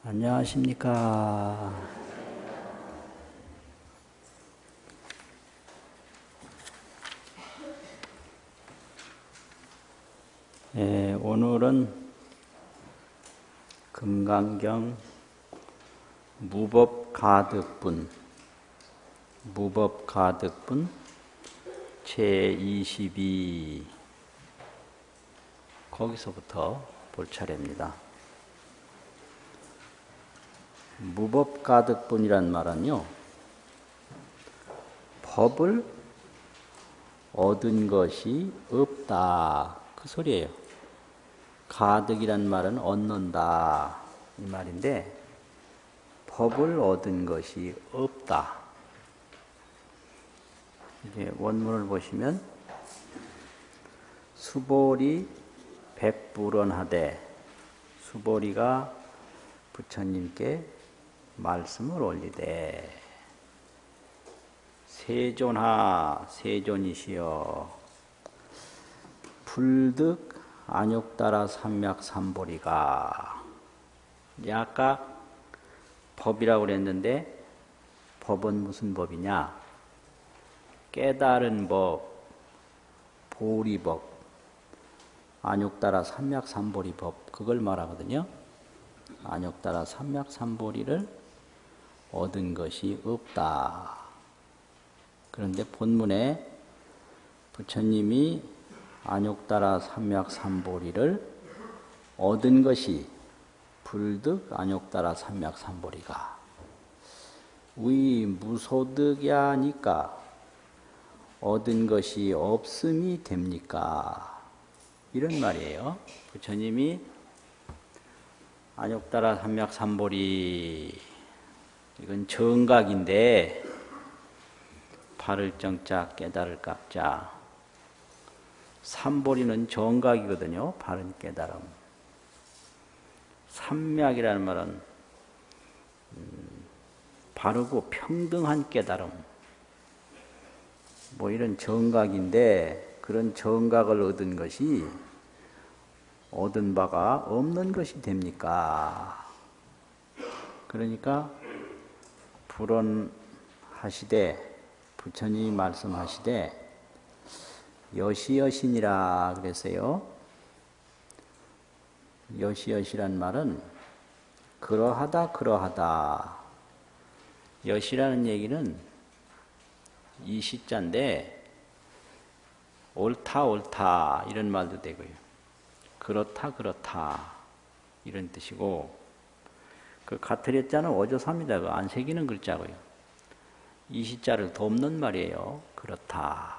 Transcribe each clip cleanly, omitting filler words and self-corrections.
안녕하십니까. 오늘은 금강경 무법가득분 제22 거기서부터 볼 차례입니다. 무법가득분이란 말은요, 법을 얻은 것이 없다 그 소리예요. 가득이란 말은 얻는다 이 말인데, 법을 얻은 것이 없다. 이제 원문을 보시면 수보리 백불언하되, 수보리가 부처님께 말씀을 올리되, 세존하 세존이시여 불득 안욕따라 삼맥삼보리가. 아까 법이라고 그랬는데 법은 무슨 법이냐? 깨달은 법, 보리법, 안욕따라 삼맥삼보리법, 그걸 말하거든요. 안욕따라 삼맥삼보리를 얻은 것이 없다. 그런데 본문에 부처님이 안욕따라 삼맥삼보리를 얻은 것이 불득 안욕따라 삼맥삼보리가, 의 무소득이하니까 얻은 것이 없음이 됩니까? 이런 말이에요. 부처님이 안욕따라 삼맥삼보리, 이건 정각인데, 바를 정자 깨달을 깍자, 삼보리는 정각이거든요. 바른 깨달음. 삼맥이라는 말은 바르고 평등한 깨달음, 뭐 이런 정각인데, 그런 정각을 얻은 것이 얻은 바가 없는 것이 됩니까? 그러니까 불언하시되, 부처님이 말씀하시되 여시여신이라 그랬어요. 여시여시란 말은 그러하다 그러하다. 여시라는 얘기는 이 시자인데, 옳다 옳다 이런 말도 되고요, 그렇다 그렇다 이런 뜻이고, 그 가트렸자는 어조사입니다. 그 안 새기는 글자고요. 이 시자를 돕는 말이에요. 그렇다.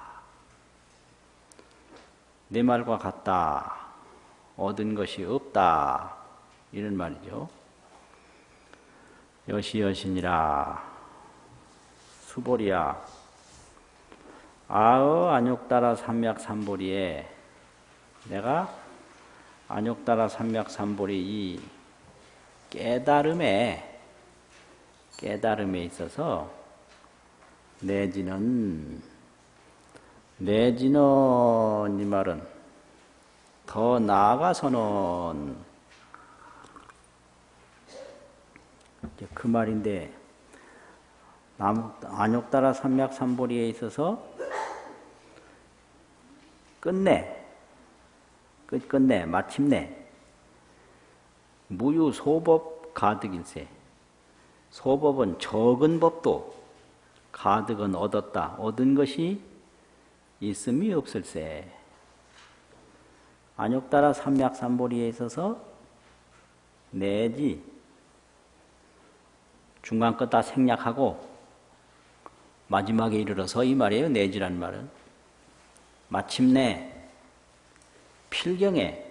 내 말과 같다. 얻은 것이 없다. 이런 말이죠. 여시여신이라. 수보리야. 아어 안욕따라 삼맥삼보리에, 내가 안욕따라 삼맥삼보리 이 깨달음에 있어서 내지는 이 말은 더 나아가서는, 그 말인데, 안욕따라 삼맥삼보리에 있어서 끝내 마침내 무유소법 가득일세. 소법은 적은 법도, 가득은 얻었다. 얻은 것이 있음이 없을세. 안욕따라 삼맥삼보리에 있어서 내지 중간 것 다 생략하고 마지막에 이르러서 이 말이에요. 내지란 말은 마침내 필경에,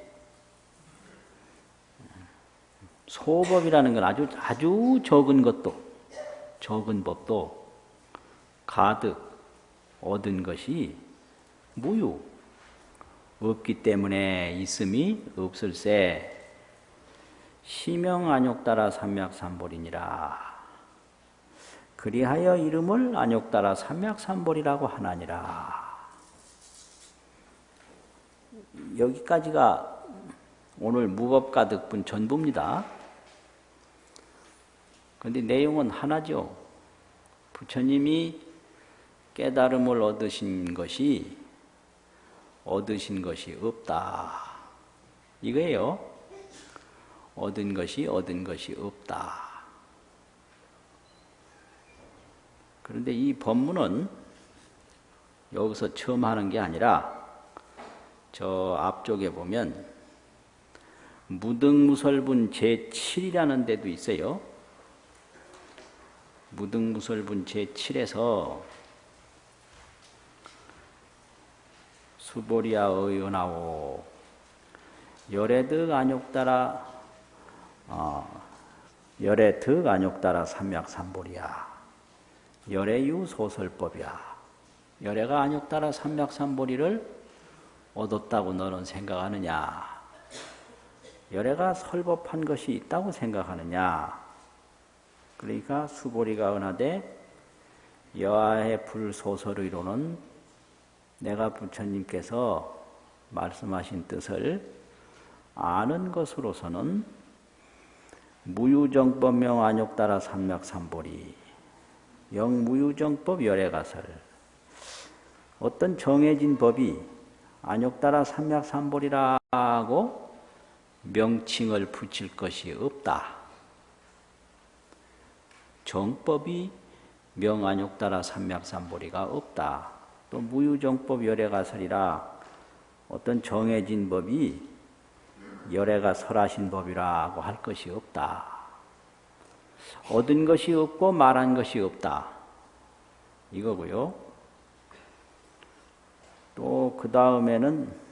소법이라는 건 아주 적은 것도, 적은 법도 가득 얻은 것이 무유, 없기 때문에 있음이 없을세. 시명 안욕따라 삼맥삼보리니라. 그리하여 이름을 안욕따라 삼맥삼보리라고 하나니라. 여기까지가 오늘 무법가득분 전부입니다. 그런데 내용은 하나죠. 부처님이 깨달음을 얻으신 것이 없다. 이거예요. 얻은 것이 없다. 그런데 이 법문은 여기서 처음 하는 게 아니라 저 앞쪽에 보면 무등무설분 제7이라는 데도 있어요. 무등무설분 제7에서 수보리야 의연하오 열애득 안욕따라 삼약삼보리야 열애유 소설법이야. 열애가 안욕따라 삼약삼보리를 얻었다고 너는 생각하느냐? 열애가 설법한 것이 있다고 생각하느냐? 그러니까 수보리가 은하되 여하의 불소설의로는 내가 부처님께서 말씀하신 뜻을 아는 것으로서는 무유정법명 안욕따라 삼약삼보리 영무유정법 열애가설 어떤 정해진 법이 안욕따라 삼약삼보리라고 명칭을 붙일 것이 없다. 정법이 명안욕따라 삼약삼보리가 없다. 또 무유정법 열애가설이라 어떤 정해진 법이 열애가 설하신 법이라고 할 것이 없다. 얻은 것이 없고 말한 것이 없다. 이거고요. 또 그 다음에는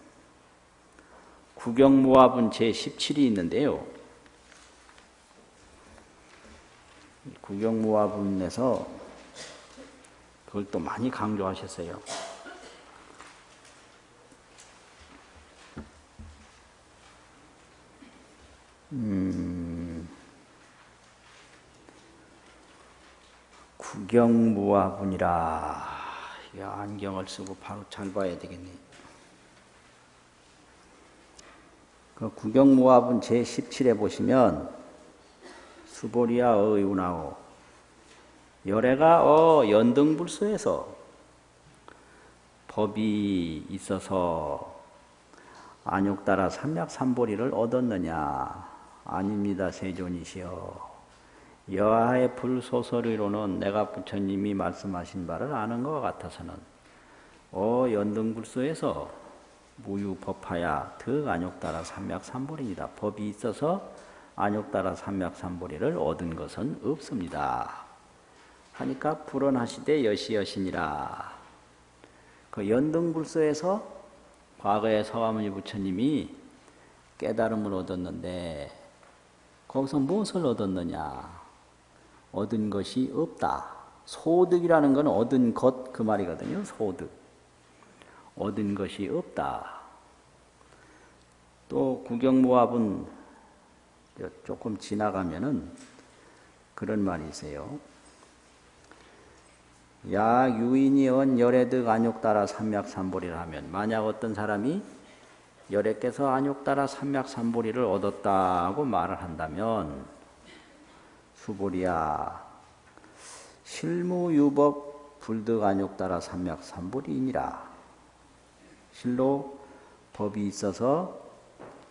구경무화분 제17이 있는데요. 구경무화분에서 그걸 또 많이 강조하셨어요. 구경무화분이라 안경을 쓰고 바로 잘 봐야 되겠네. 그 구경무화분 제17에 보시면 수보리야 의운하오 열애가 연등불소에서 법이 있어서 안욕따라 삼약삼보리를 얻었느냐? 아닙니다. 세존이시여. 여하의 불소설의로는 내가 부처님이 말씀하신 바를 아는 것 같아서는 연등불소에서 무유법하야 득 안욕따라 삼약삼보리이다. 법이 있어서 안욕따라 삼약삼보리를 얻은 것은 없습니다. 하니까 불언하시되 여시여시니라. 그 연등불소에서 과거에 서가모니 부처님이 깨달음을 얻었는데 거기서 무엇을 얻었느냐? 얻은 것이 없다. 소득이라는 건 얻은 것 그 말이거든요. 소득. 얻은 것이 없다. 또 구경무화분 조금 지나가면은 그런 말이 있어요. 야 유인이 언 열애득 안욕따라 삼약삼보리를 하면 만약 어떤 사람이 열애께서 안욕따라 삼약삼보리를 얻었다고 말을 한다면 수보리야 실무유법 불득 안욕따라 삼약삼보리이니라. 실로 법이 있어서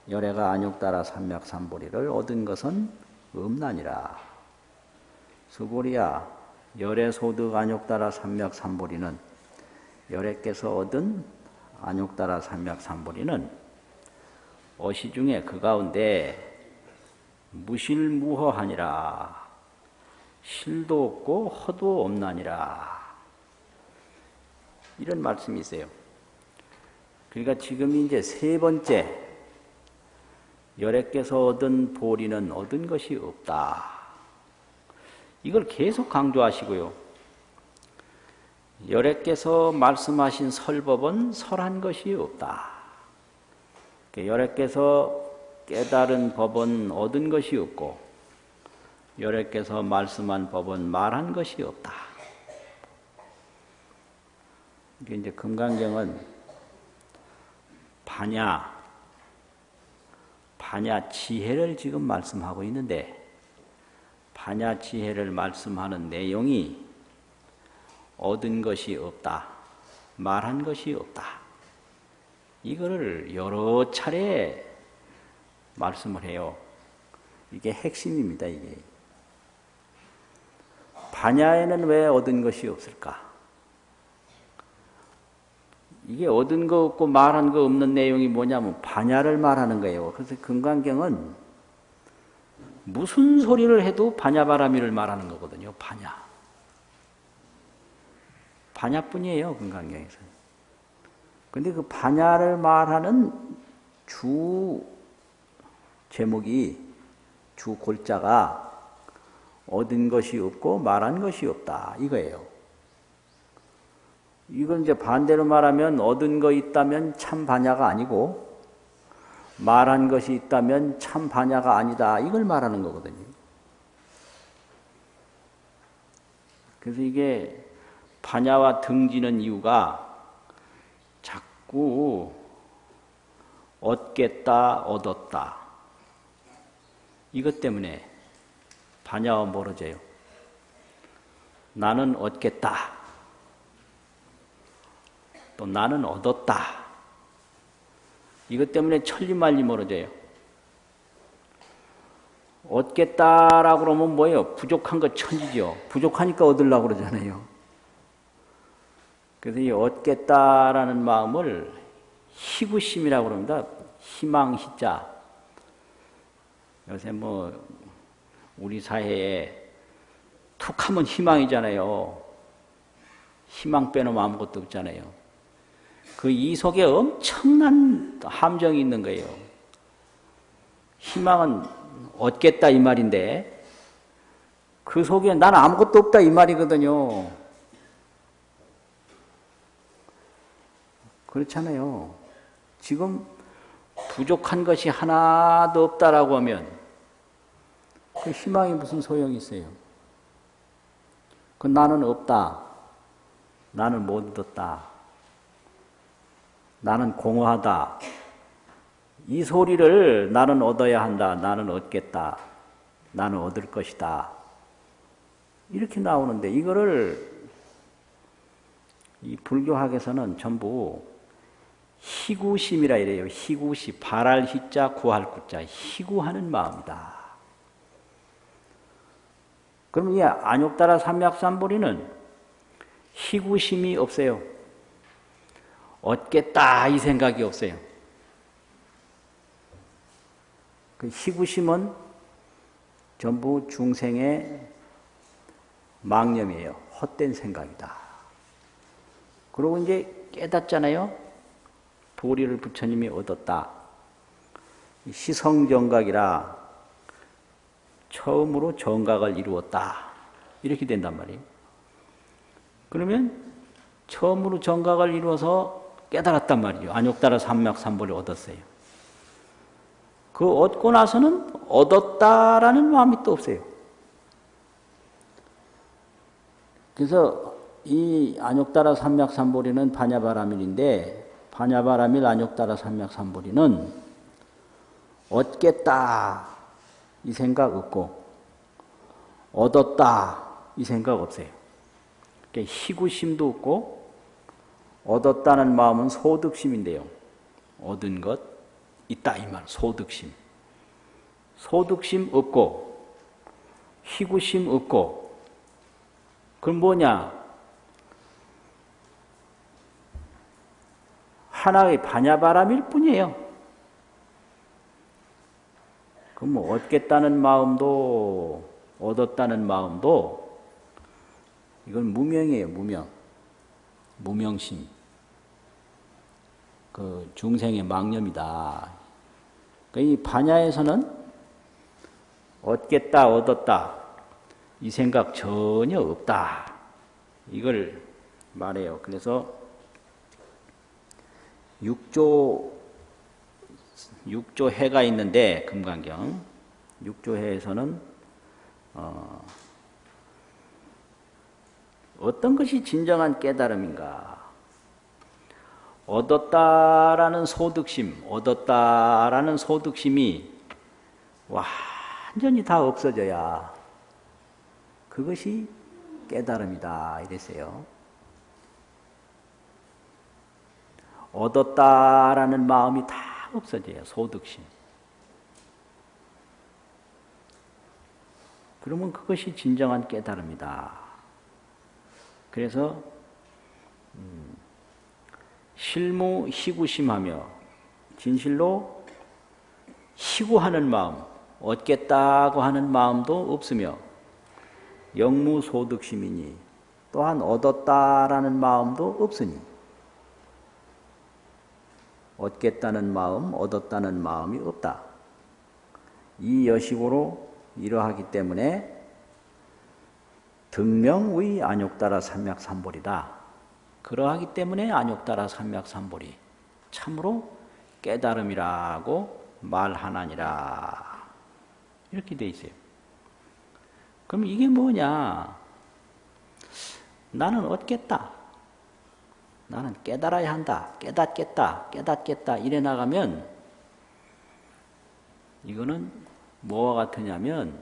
열애가 안욕따라 삼약삼보리를 얻은 것은 없나니라. 수보리야 열애소득 안욕따라 삼약삼보리는 열애께서 얻은 안욕따라 삼약삼보리는 어시 중에 그 가운데 무실무허하니라. 실도 없고 허도 없나니라. 이런 말씀이 있어요. 그러니까 지금 이제 세 번째 열애께서 얻은 보리는 얻은 것이 없다. 이걸 계속 강조하시고요. 열애께서 말씀하신 설법은 설한 것이 없다. 열애께서 깨달은 법은 얻은 것이 없고 열애께서 말씀한 법은 말한 것이 없다. 이게 이제 금강경은 반야 지혜를 지금 말씀하고 있는데 반야지혜를 말씀하는 내용이 얻은 것이 없다, 말한 것이 없다. 이거를 여러 차례 말씀을 해요. 이게 핵심입니다. 이게 반야에는 왜 얻은 것이 없을까? 이게 얻은 거 없고 말한 거 없는 내용이 뭐냐면 반야를 말하는 거예요. 그래서 금강경은 무슨 소리를 해도 반야바라밀을 말하는 거거든요. 반야. 반야뿐이에요. 금강경에서. 근데 그 반야를 말하는 주 제목이, 주 골자가 얻은 것이 없고 말한 것이 없다, 이거예요. 이건 이제 반대로 말하면 얻은 거 있다면 참 반야가 아니고 말한 것이 있다면 참 반야가 아니다, 이걸 말하는 거거든요. 그래서 이게 반야와 등지는 이유가 자꾸 얻겠다, 얻었다, 이것 때문에 반야와 멀어져요. 나는 얻겠다, 또 나는 얻었다, 이것 때문에 천리말리 멀어져요. 얻겠다라고 그러면 뭐예요? 부족한 거 천지죠. 부족하니까 얻으려고 그러잖아요. 그래서 이 얻겠다라는 마음을 희구심이라고 그럽니다. 희망 희자. 요새 뭐 우리 사회에 툭 하면 희망이잖아요. 희망 빼놓으면 아무것도 없잖아요. 그 이 속에 엄청난 함정이 있는 거예요. 희망은 얻겠다 이 말인데 그 속에 난 아무것도 없다 이 말이거든요. 그렇잖아요. 지금 부족한 것이 하나도 없다라고 하면 그 희망이 무슨 소용이 있어요? 그 나는 없다, 나는 못 얻었다, 나는 공허하다, 이 소리를 나는 얻어야 한다, 나는 얻겠다, 나는 얻을 것이다, 이렇게 나오는데 이거를 이 불교학에서는 전부 희구심이라 이래요. 희구심, 바랄 희자, 구할 구자, 희구하는 마음이다. 그럼 이 안욕따라 삼약삼보리는 희구심이 없어요. 얻겠다 이 생각이 없어요. 그 희구심은 전부 중생의 망념이에요. 헛된 생각이다. 그러고 이제 깨닫잖아요. 도리를 부처님이 얻었다. 시성정각이라 처음으로 정각을 이루었다. 이렇게 된단 말이에요. 그러면 처음으로 정각을 이루어서 깨달았단 말이에요. 안욕따라 삼맥삼보를 얻었어요. 그 얻고 나서는 얻었다라는 마음이 또 없어요. 그래서 이 안욕따라 삼맥삼보리는 반야바라밀인데 반야바라밀 안욕따라 삼맥삼보리는 얻겠다 이 생각 없고 얻었다 이 생각 없어요. 그러니까 희구심도 없고 얻었다는 마음은 소득심인데요. 얻은 것 있다 이 말, 소득심. 소득심 없고 희구심 없고 그럼 뭐냐? 하나의 반야바라밀 뿐이에요. 그럼 뭐 얻겠다는 마음도 얻었다는 마음도 이건 무명이에요. 무명. 무명심. 그 중생의 망념이다. 이 반야에서는 얻겠다, 얻었다 이 생각 전혀 없다. 이걸 말해요. 그래서 육조해가 있는데 금강경 육조해에서는 어떤 것이 진정한 깨달음인가? 얻었다라는 소득심, 얻었다라는 소득심이 완전히 다 없어져야 그것이 깨달음이다 이랬어요. 얻었다라는 마음이 다 없어져요. 소득심. 그러면 그것이 진정한 깨달음이다. 그래서 실무 희구심하며 진실로 희구하는 마음, 얻겠다고 하는 마음도 없으며 영무소득심이니 또한 얻었다라는 마음도 없으니 얻겠다는 마음, 얻었다는 마음이 없다. 이 여식으로 이러하기 때문에 등명의 안욕따라 삼맥삼볼이다. 그러하기 때문에 안욕따라 삼맥삼볼이 참으로 깨달음이라고 말하나니라. 이렇게 돼 있어요. 그럼 이게 뭐냐? 나는 얻겠다. 나는 깨달아야 한다. 깨닫겠다. 이래 나가면 이거는 뭐와 같으냐면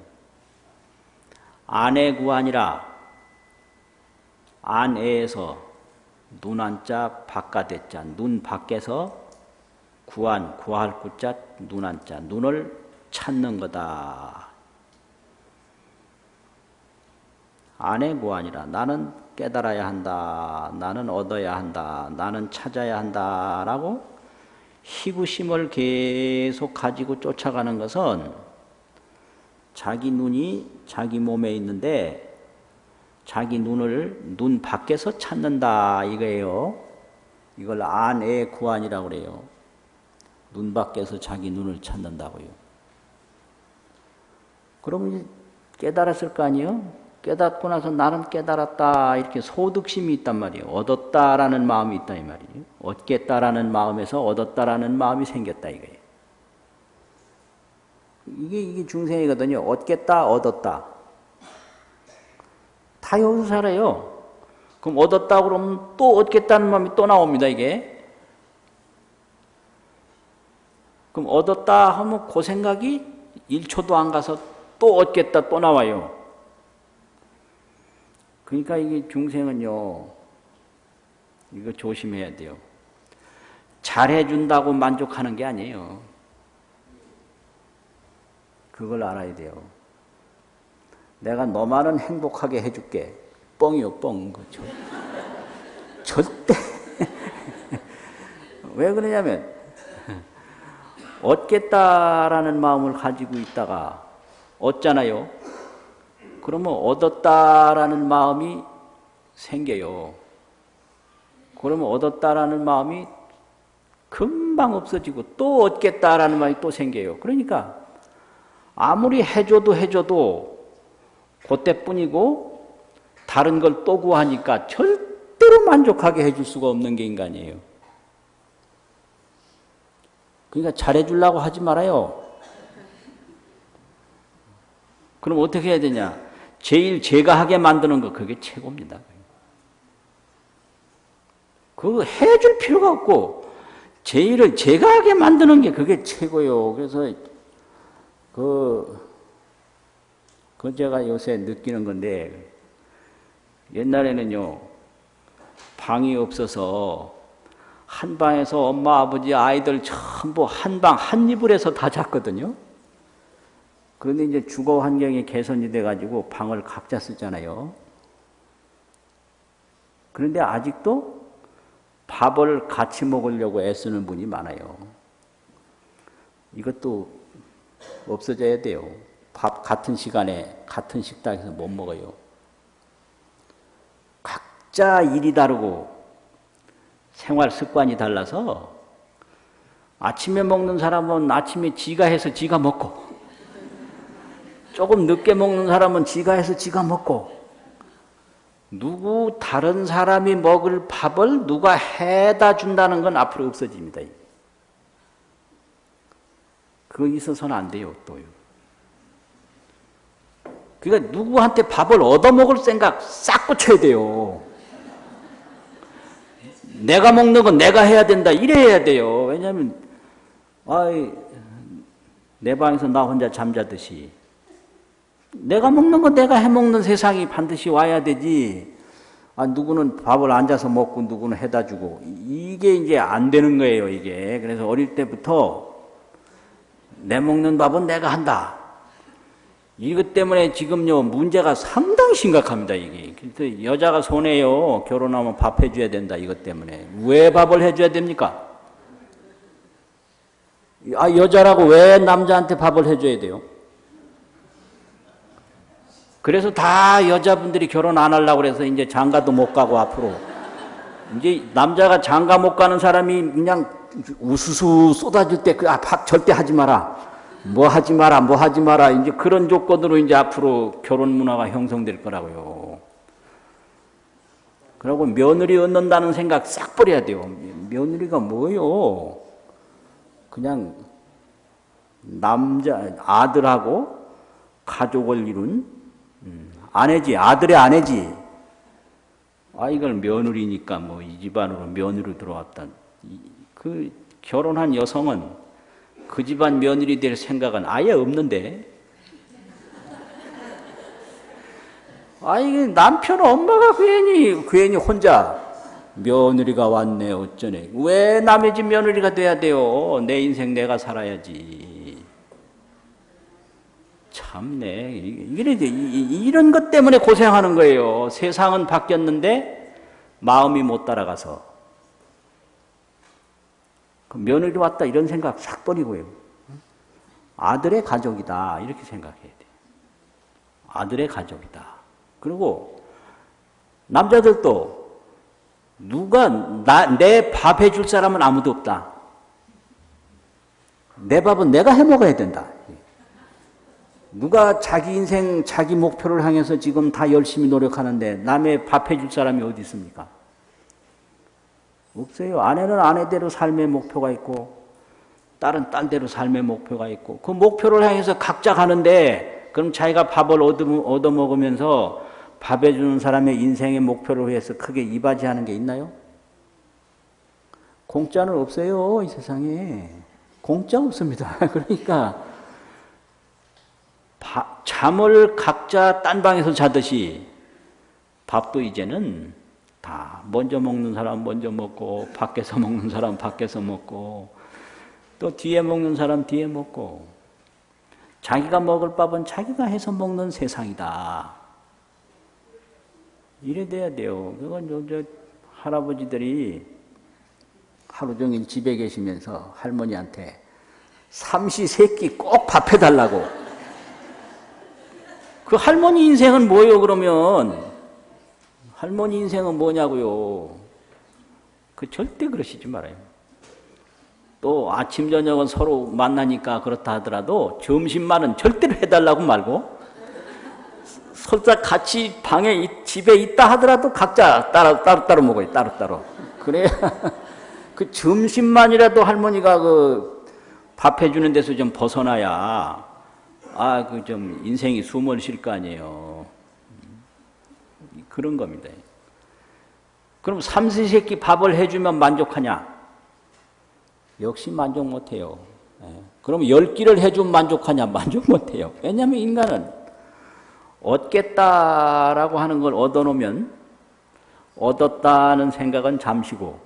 안애구안이라 안애에서 눈한자 바깥에자 눈 밖에서 구안 구할 구자 눈한자 눈을 찾는 거다. 안애구안이라 나는 깨달아야 한다. 나는 얻어야 한다. 나는 찾아야 한다라고 희구심을 계속 가지고 쫓아가는 것은 자기 눈이 자기 몸에 있는데 자기 눈을 눈 밖에서 찾는다 이거예요. 이걸 안애구안이라고 그래요. 눈 밖에서 자기 눈을 찾는다고요. 그러면 깨달았을 거 아니에요? 깨닫고 나서 나는 깨달았다 이렇게 소득심이 있단 말이에요. 얻었다라는 마음이 있다 이 말이에요. 얻겠다라는 마음에서 얻었다라는 마음이 생겼다 이거예요. 이게 중생이거든요. 얻겠다, 얻었다. 다 여기서 살아요. 그럼 얻었다 그러면 또 얻겠다는 마음이 또 나옵니다 이게. 그럼 얻었다 하면 그 생각이 1초도 안 가서 또 얻겠다 또 나와요. 그러니까 이게 중생은요, 이거 조심해야 돼요. 잘해준다고 만족하는 게 아니에요. 그걸 알아야 돼요. 내가 너만은 행복하게 해줄게. 뻥이요, 뻥. 그렇죠? 절대. 왜 그러냐면, 얻겠다라는 마음을 가지고 있다가 얻잖아요. 그러면 얻었다라는 마음이 생겨요. 그러면 얻었다라는 마음이 금방 없어지고 또 얻겠다라는 마음이 또 생겨요. 그러니까 아무리 해줘도 그때뿐이고 다른 걸 또 구하니까 절대로 만족하게 해줄 수가 없는 게 인간이에요. 그러니까 잘해주려고 하지 말아요. 그럼 어떻게 해야 되냐? 제일 제가 하게 만드는 거 그게 최고입니다. 그거 해줄 필요가 없고 제일을 제가 하게 만드는 게 그게 최고요. 그래서 그 제가 요새 느끼는 건데 옛날에는요 방이 없어서 한 방에서 엄마 아버지 아이들 전부 한 방 한 이불에서 다 잤거든요. 그런데 이제 주거 환경이 개선이 돼가지고 방을 각자 쓰잖아요. 그런데 아직도 밥을 같이 먹으려고 애쓰는 분이 많아요. 이것도 없어져야 돼요. 밥 같은 시간에 같은 식당에서 못 먹어요. 각자 일이 다르고 생활 습관이 달라서 아침에 먹는 사람은 아침에 지가 해서 지가 먹고 조금 늦게 먹는 사람은 지가 해서 지가 먹고 누구 다른 사람이 먹을 밥을 누가 해다 준다는 건 앞으로 없어집니다. 그거 있어서는 안 돼요. 또요. 그러니까 누구한테 밥을 얻어먹을 생각 싹 고쳐야 돼요. 내가 먹는 건 내가 해야 된다 이래야 돼요. 왜냐하면 내 방에서 나 혼자 잠자듯이 내가 먹는 거 내가 해먹는 세상이 반드시 와야 되지. 아, 누구는 밥을 앉아서 먹고 누구는 해다 주고. 이게 이제 안 되는 거예요, 이게. 그래서 어릴 때부터 내 먹는 밥은 내가 한다. 이것 때문에 지금요, 문제가 상당히 심각합니다, 이게. 그래서 여자가 손해요. 결혼하면 밥 해줘야 된다, 이것 때문에. 왜 밥을 해줘야 됩니까? 아, 여자라고 왜 남자한테 밥을 해줘야 돼요? 그래서 다 여자분들이 결혼 안 하려고 그래서 이제 장가도 못 가고 앞으로. 이제 남자가 장가 못 가는 사람이 그냥 우수수 쏟아질 때, 절대 하지 마라. 뭐 하지 마라, 뭐 하지 마라. 이제 그런 조건으로 이제 앞으로 결혼 문화가 형성될 거라고요. 그리고 며느리 얻는다는 생각 싹 버려야 돼요. 며느리가 뭐요? 그냥 아들하고 가족을 이룬 아내지, 아들의 아내지. 아, 이걸 며느리니까 뭐 이 집안으로 며느리 들어왔다. 그 결혼한 여성은 그 집안 며느리 될 생각은 아예 없는데. 아, 이게 남편 엄마가 괜히 혼자 며느리가 왔네, 어쩌네. 왜 남의 집 며느리가 돼야 돼요? 내 인생 내가 살아야지. 참네. 이런 것 때문에 고생하는 거예요. 세상은 바뀌었는데 마음이 못 따라가서. 그 며느리 왔다 이런 생각 싹 버리고요. 아들의 가족이다 이렇게 생각해야 돼. 아들의 가족이다. 그리고 남자들도 내 밥 해줄 사람은 아무도 없다. 내 밥은 내가 해 먹어야 된다. 누가 자기 인생, 자기 목표를 향해서 지금 다 열심히 노력하는데 남의 밥 해줄 사람이 어디 있습니까? 없어요. 아내는 아내대로 삶의 목표가 있고 딸은 딸대로 삶의 목표가 있고 그 목표를 향해서 각자 가는데 그럼 자기가 밥을 얻어먹으면서 밥 해주는 사람의 인생의 목표를 위해서 크게 이바지하는 게 있나요? 공짜는 없어요. 이 세상에. 공짜 없습니다. 그러니까 잠을 각자 딴 방에서 자듯이 밥도 이제는 다 먼저 먹는 사람 먼저 먹고 밖에서 먹는 사람 밖에서 먹고 또 뒤에 먹는 사람 뒤에 먹고 자기가 먹을 밥은 자기가 해서 먹는 세상이다. 이래 돼야 돼요. 그건 저 할아버지들이 하루 종일 집에 계시면서 할머니한테 삼시세끼 꼭 밥 해달라고. 그 할머니 인생은 뭐예요, 그러면? 할머니 인생은 뭐냐고요? 그 절대 그러시지 말아요. 또 아침, 저녁은 서로 만나니까 그렇다 하더라도 점심만은 절대로 해달라고 말고 설사 같이 집에 있다 하더라도 각자 따로 먹어요, 따로. 그래야 그 점심만이라도 할머니가 그 밥 해주는 데서 좀 벗어나야 그 좀 인생이 숨을 쉴 거 아니에요. 그런 겁니다. 그럼 삼시세끼 밥을 해주면 만족하냐? 역시 만족 못해요. 그럼 10끼를 해주면 만족하냐? 만족 못해요. 왜냐하면 인간은 얻겠다라고 하는 걸 얻어놓으면 얻었다는 생각은 잠시고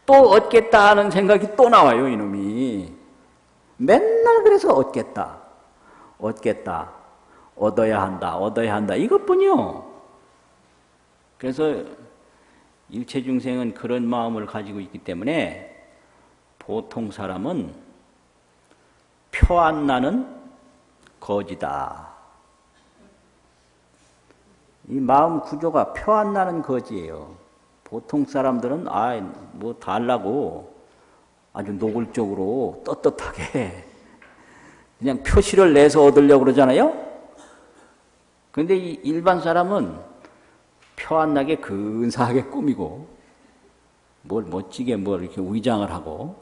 또 얻겠다 하는 생각이 또 나와요, 이놈이. 맨날 그래서 얻겠다, 얻어야 한다, 이것뿐이요. 그래서 일체중생은 그런 마음을 가지고 있기 때문에 보통 사람은 표 안 나는 거지다. 이 마음 구조가 표 안 나는 거지예요. 보통 사람들은 뭐 달라고 아주 노골적으로 떳떳하게 그냥 표시를 내서 얻으려고 그러잖아요. 그런데 이 일반 사람은 표 안 나게 근사하게 꾸미고 뭘 멋지게 이렇게 위장을 하고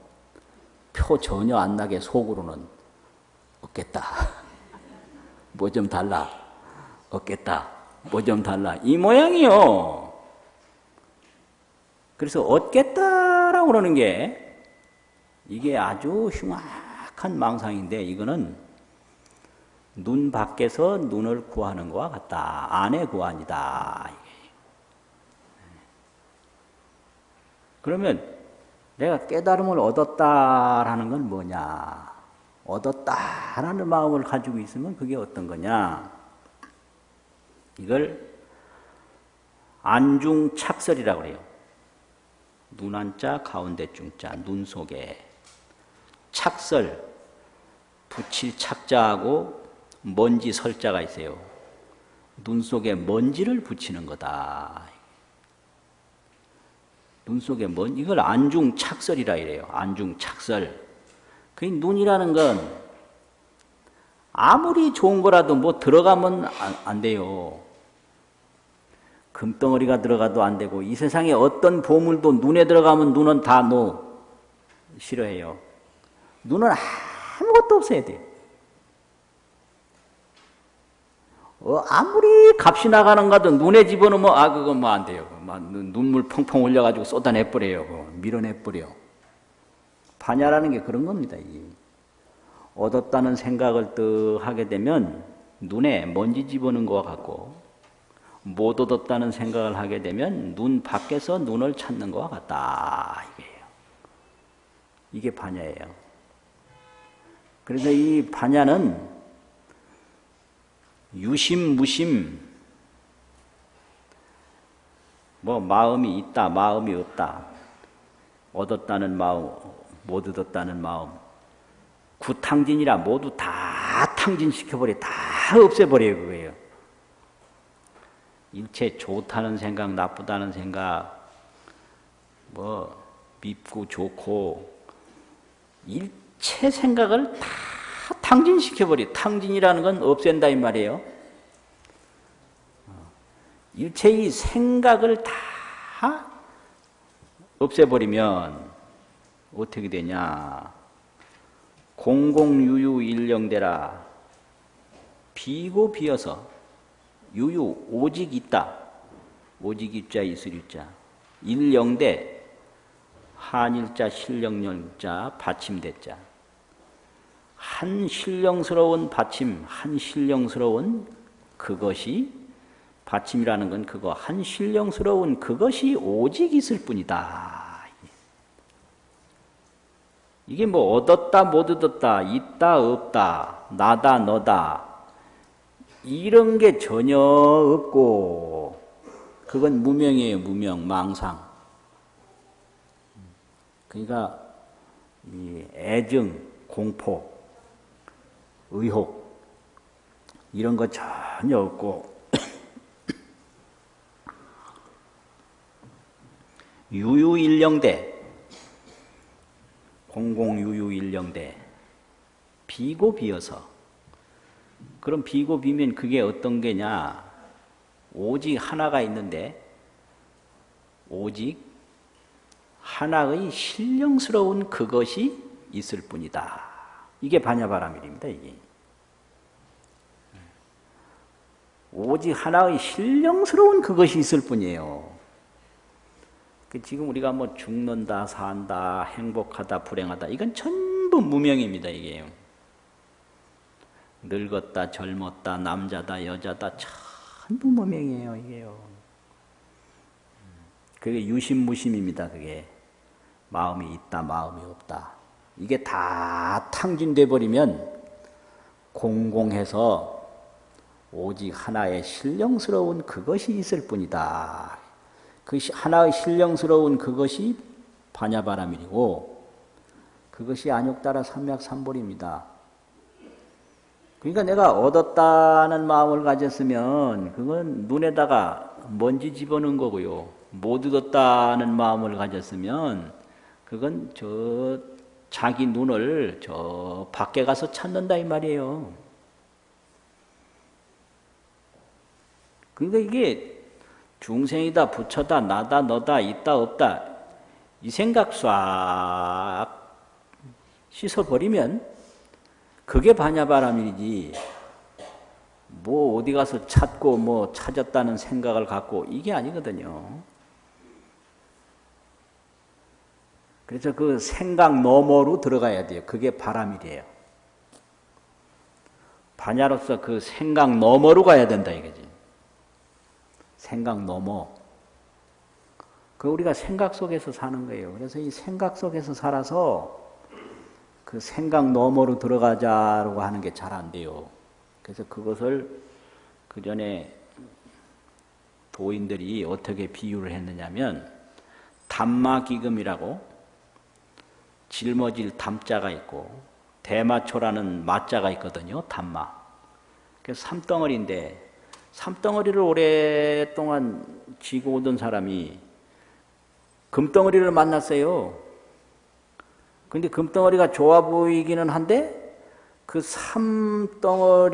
표 전혀 안 나게 속으로는 얻겠다. 뭐 좀 달라. 얻겠다. 뭐 좀 달라. 이 모양이요. 그래서 얻겠다라고 그러는 게 이게 아주 흉악한 망상인데 이거는 눈 밖에서 눈을 구하는 것과 같다. 안의 구한이다. 그러면 내가 깨달음을 얻었다라는 건 뭐냐? 얻었다라는 마음을 가지고 있으면 그게 어떤 거냐? 이걸 안중착설이라고 그래요. 눈한자 가운데 중자 눈 속에 착설 붙일 착자하고 먼지 설자가 있어요. 눈 속에 먼지를 붙이는 거다. 눈 속에 이걸 안중착설이라 이래요. 안중착설. 그 눈이라는 건 아무리 좋은 거라도 뭐 들어가면 안 돼요. 금덩어리가 들어가도 안 되고 이 세상에 어떤 보물도 눈에 들어가면 눈은 다 싫어해요. 눈은 아무것도 없어야 돼요. 아무리 값이 나가는 가도 눈에 집어넣으면 그건 뭐 안 돼요. 눈물 펑펑 흘려가지고 쏟아내버려요. 밀어내버려. 반야라는 게 그런 겁니다. 얻었다는 생각을 뜨 하게 되면 눈에 먼지 집어넣은 것과 같고 못 얻었다는 생각을 하게 되면 눈 밖에서 눈을 찾는 것과 같다. 이게 반야예요. 그래서 이 반야는 유심, 무심, 마음이 있다, 마음이 없다, 얻었다는 마음, 못 얻었다는 마음, 구탕진이라 모두 다 탕진시켜버려, 다 없애버려요, 그거예요. 일체 좋다는 생각, 나쁘다는 생각, 밉고 좋고, 일체 생각을 다 탕진시켜버려. 탕진이라는 건 없앤다 이 말이에요. 일체의 생각을 다 없애버리면 어떻게 되냐. 공공유유일령대라. 비고 비어서 유유 오직 있다. 오직 입자 있을 입자. 일령대 한일자 신령령자 받침대자. 한 신령스러운 받침, 한 신령스러운 그것이 받침이라는 건 그거 한 신령스러운 그것이 오직 있을 뿐이다. 이게 얻었다 못 얻었다, 있다 없다, 나다 너다 이런 게 전혀 없고 그건 무명이에요. 무명, 망상. 그러니까 이 애증, 공포, 의혹 이런 거 전혀 없고 유유일령대 공공유유일령대 비고 비어서 그럼 비고 비면 그게 어떤 게냐 오직 하나가 있는데 오직 하나의 신령스러운 그것이 있을 뿐이다. 이게 반야바라밀입니다. 이게 오직 하나의 신령스러운 그것이 있을 뿐이에요. 지금 우리가 죽는다, 산다, 행복하다, 불행하다 이건 전부 무명입니다. 이게 늙었다, 젊었다, 남자다, 여자다 전부 무명이에요. 이게요. 그게 유심무심입니다. 그게 마음이 있다, 마음이 없다. 이게 다 탕진돼 버리면 공공해서 오직 하나의 신령스러운 그것이 있을 뿐이다. 그 하나의 신령스러운 그것이 반야바라밀이고 그것이 안욕따라 삼맥삼볼입니다. 그러니까 내가 얻었다는 마음을 가졌으면 그건 눈에다가 먼지 집어넣은 거고요. 못 얻었다는 마음을 가졌으면 그건 자기 눈을 밖에 가서 찾는다 이 말이에요. 그러니까 이게 중생이다, 부처다, 나다, 너다, 있다, 없다 이 생각 싹 씻어버리면 그게 반야바라밀이지 어디 가서 찾고 찾았다는 생각을 갖고 이게 아니거든요. 그래서 그 생각 너머로 들어가야 돼요. 그게 바라밀이에요. 반야로서 그 생각 너머로 가야 된다 이거지. 생각 너머. 그 우리가 생각 속에서 사는 거예요. 그래서 이 생각 속에서 살아서 그 생각 너머로 들어가자라고 하는 게 잘 안 돼요. 그래서 그것을 그 전에 도인들이 어떻게 비유를 했느냐면 담마기금이라고 짊어질 담자가 있고 대마초라는 마자가 있거든요. 담마. 그래서 삼덩어리인데 삼덩어리를 오랫동안 쥐고 오던 사람이 금덩어리를 만났어요. 근데 금덩어리가 좋아 보이기는 한데 그 삼덩어리를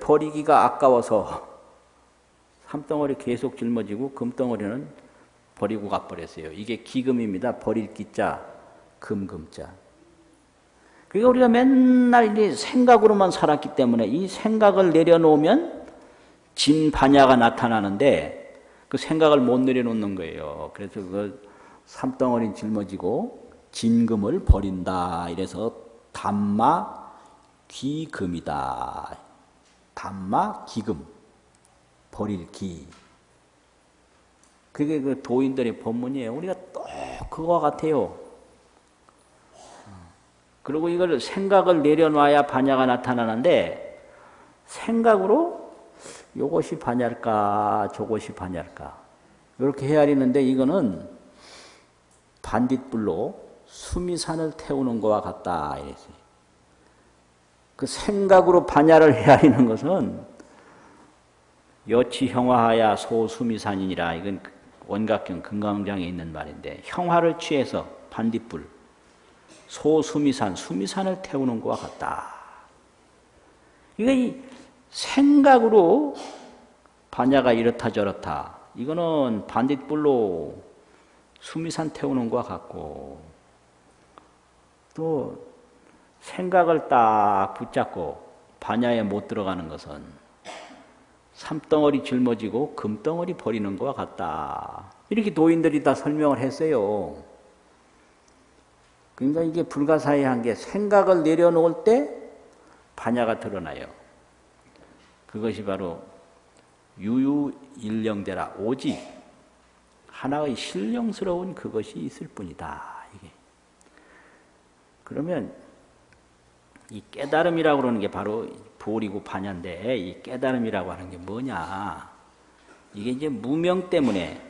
버리기가 아까워서 삼덩어리 계속 짊어지고 금덩어리는 버리고 가버렸어요. 이게 기금입니다. 버릴 기자, 금금자. 그러니까 우리가 맨날 이제 생각으로만 살았기 때문에 이 생각을 내려놓으면 진반야가 나타나는데 그 생각을 못 내려놓는 거예요. 그래서 그 삼덩어리 짊어지고 진금을 버린다. 이래서 담마 귀금이다. 담마 기금. 버릴 기. 그게 그 도인들의 법문이에요. 우리가 또 그거와 같아요. 그리고 이걸 생각을 내려놔야 반야가 나타나는데 생각으로 요것이 반야일까 저것이 반야일까 이렇게 헤아리는데 이거는 반딧불로 수미산을 태우는 것과 같다. 이랬어요. 그 생각으로 반야를 헤아리는 것은 여치 형화하야 소수미산이니라. 이건 원각경 금강장에 있는 말인데 형화를 취해서 반딧불 소수미산 수미산을 태우는 것과 같다. 이게 이 생각으로 반야가 이렇다 저렇다. 이거는 반딧불로 수미산 태우는 것과 같고 또 생각을 딱 붙잡고 반야에 못 들어가는 것은 삼덩어리 짊어지고 금덩어리 버리는 것과 같다. 이렇게 도인들이 다 설명을 했어요. 그러니까 이게 불가사의한 게 생각을 내려놓을 때 반야가 드러나요. 그것이 바로 유유일령대라. 오직 하나의 신령스러운 그것이 있을 뿐이다. 이게. 그러면 이 깨달음이라고 그러는 게 바로 보리고 반야인데 이 깨달음이라고 하는 게 뭐냐? 이게 이제 무명 때문에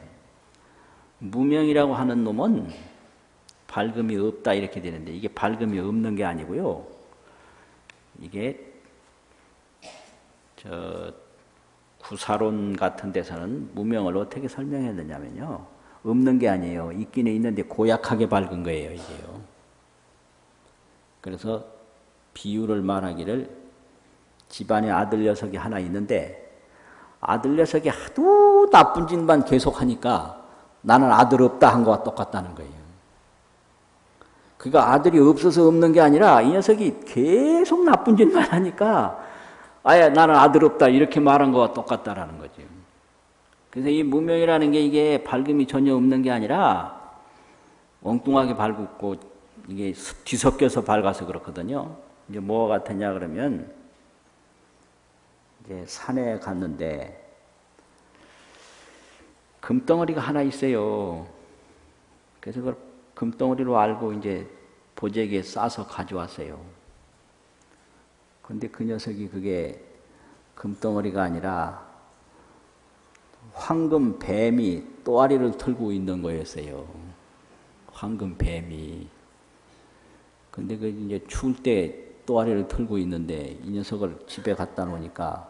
무명이라고 하는 놈은 밝음이 없다 이렇게 되는데 이게 밝음이 없는 게 아니고요. 이게 저 구사론 같은 데서는 무명을 어떻게 설명했느냐면요. 없는 게 아니에요. 있기는 있는데 고약하게 밝은 거예요. 이게요. 그래서 비유를 말하기를 집안에 아들 녀석이 하나 있는데 아들 녀석이 하도 나쁜 짓만 계속하니까 나는 아들 없다 한 거와 똑같다는 거예요. 그러니까 아들이 없어서 없는 게 아니라 이 녀석이 계속 나쁜 짓만 하니까 아예 나는 아들 없다 이렇게 말한 거와 똑같다라는 거죠. 그래서 이 무명이라는 게 이게 밝음이 전혀 없는 게 아니라 엉뚱하게 밝고 이게 뒤섞여서 밝아서 그렇거든요. 이제 뭐가 같았냐 그러면 이제 산에 갔는데 금덩어리가 하나 있어요. 그래서 그걸 금덩어리로 알고 이제 보재기에 싸서 가져왔어요. 근데 그 녀석이 그게 금덩어리가 아니라 황금 뱀이 또아리를 털고 있는 거였어요. 황금 뱀이. 근데 그 이제 추울 때 또아리를 털고 있는데 이 녀석을 집에 갖다 놓으니까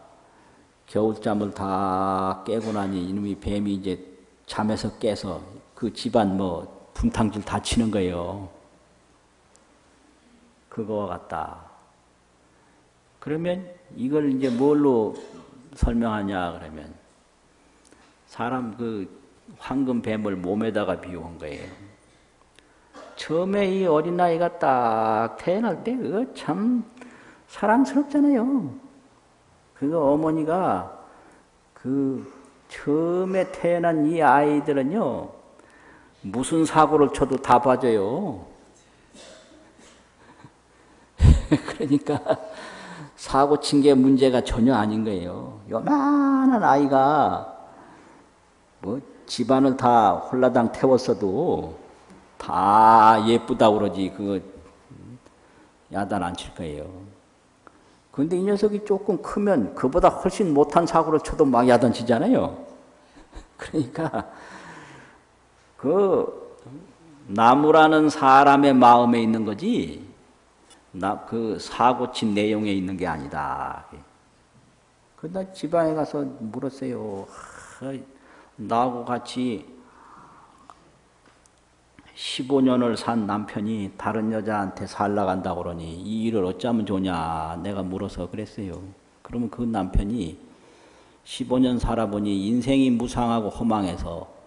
겨울잠을 다 깨고 나니 이놈이 뱀이 이제 잠에서 깨서 그 집안 뭐 분탕질 다 치는 거예요. 그거와 같다. 그러면 이걸 이제 뭘로 설명하냐 그러면 사람 그 황금 뱀을 몸에다가 비유한 거예요. 처음에 이 어린아이가 딱 태어날 때 그거 참 사랑스럽잖아요. 그거 어머니가 그 처음에 태어난 이 아이들은요 무슨 사고를 쳐도 다 봐줘요. 그러니까 사고 친 게 문제가 전혀 아닌 거예요. 요만한 아이가 뭐 집안을 다 홀라당 태웠어도 다 예쁘다고 그러지 그거 야단 안 칠 거예요. 그런데 이 녀석이 조금 크면 그보다 훨씬 못한 사고를 쳐도 막 야단 치잖아요. 그러니까 그 나무라는 사람의 마음에 있는 거지 그 사고 친 내용에 있는 게 아니다. 그러다 집안에 가서 물었어요. 나하고 같이 15년을 산 남편이 다른 여자한테 살라간다고 그러니 이 일을 어쩌면 좋냐 내가 물어서 그랬어요. 그러면 그 남편이 15년 살아보니 인생이 무상하고 허망해서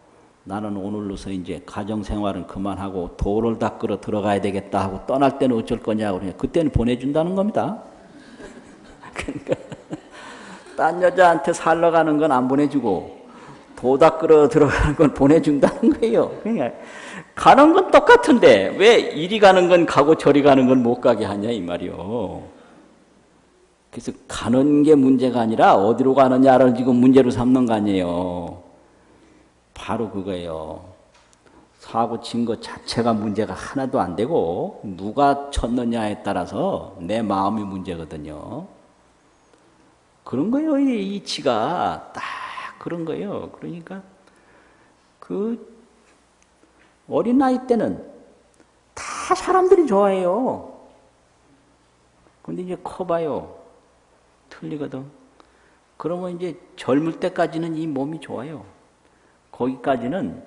나는 오늘로서 이제 가정생활은 그만하고 도를 닦으러 들어가야 되겠다 하고 떠날 때는 어쩔 거냐고 그러냐. 그때는 보내준다는 겁니다. 그러니까 딴 여자한테 살러 가는 건 안 보내주고 도 닦으러 들어가는 건 보내준다는 거예요. 그러니까 가는 건 똑같은데 왜 이리 가는 건 가고 저리 가는 건 못 가게 하냐 이 말이요. 그래서 가는 게 문제가 아니라 어디로 가느냐를 지금 문제로 삼는 거 아니에요. 바로 그거예요. 사고 친 것 자체가 문제가 하나도 안 되고 누가 쳤느냐에 따라서 내 마음이 문제거든요. 그런 거예요. 이 이치가 딱 그런 거예요. 그러니까 그 어린 나이 때는 다 사람들이 좋아해요. 근데 이제 커봐요. 틀리거든. 그러면 이제 젊을 때까지는 이 몸이 좋아요. 거기까지는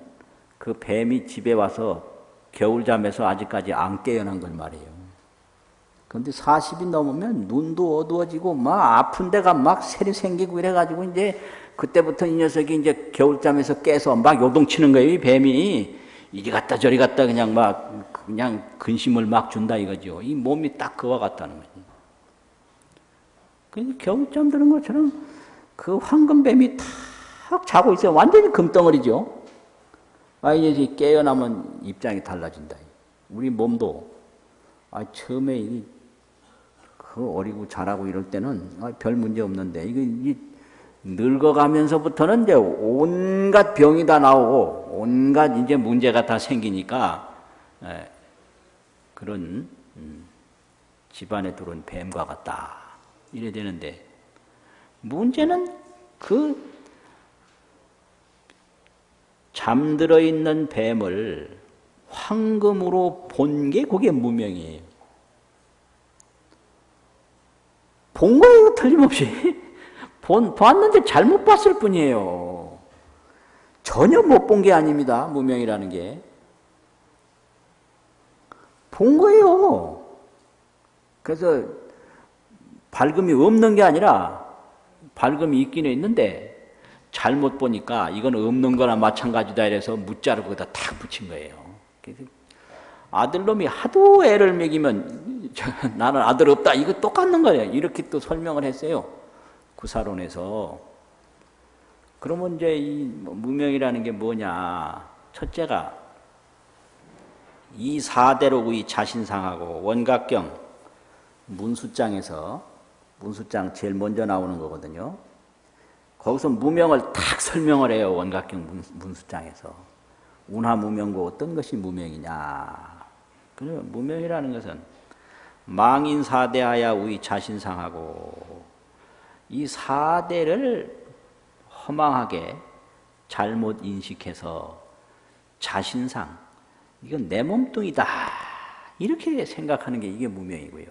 그 뱀이 집에 와서 겨울잠에서 아직까지 안 깨어난 걸 말이에요. 그런데 40이 넘으면 눈도 어두워지고 막 아픈 데가 막 새리 생기고 이래가지고 이제 그때부터 이 녀석이 이제 겨울잠에서 깨서 막 요동치는 거예요. 이 뱀이 이리 갔다 저리 갔다 그냥 근심을 막 준다 이거죠. 이 몸이 딱 그와 같다는 거지. 그래서 겨울잠 드는 것처럼 그 황금뱀이 탁 자고 있어요. 완전히 금덩어리죠. 이제 깨어나면 입장이 달라진다. 우리 몸도 처음에 그 어리고 자라고 이럴 때는 별 문제 없는데 이게 늙어가면서부터는 이제 온갖 병이 다 나오고 온갖 이제 문제가 다 생기니까 그런 집안에 들어온 뱀과 같다 이래 되는데 문제는 그 잠들어 있는 뱀을 황금으로 본 게 그게 무명이에요. 본 거예요, 틀림없이. 봤는데 잘못 봤을 뿐이에요. 전혀 못 본 게 아닙니다, 무명이라는 게. 본 거예요. 그래서 밝음이 없는 게 아니라 밝음이 있기는 있는데 잘못 보니까 이건 없는 거나 마찬가지다 이래서 무자를 거기다 탁 붙인 거예요. 그래서 아들놈이 하도 애를 먹이면 나는 아들 없다 이거 똑같는 거예요. 이렇게 또 설명을 했어요. 구사론에서. 그러면 이제 이 무명이라는 게 뭐냐. 첫째가 이 사대로 이 자신상하고 원각경 문수장에서 문수장 제일 먼저 나오는 거거든요. 거기서 무명을 탁 설명을 해요. 원각경 문수장에서. 운하무명고 어떤 것이 무명이냐. 그래서 무명이라는 것은 망인사대하야 우리 자신상하고 이 사대를 허망하게 잘못 인식해서 자신상 이건 내 몸뚱이다 이렇게 생각하는 게 이게 무명이고요.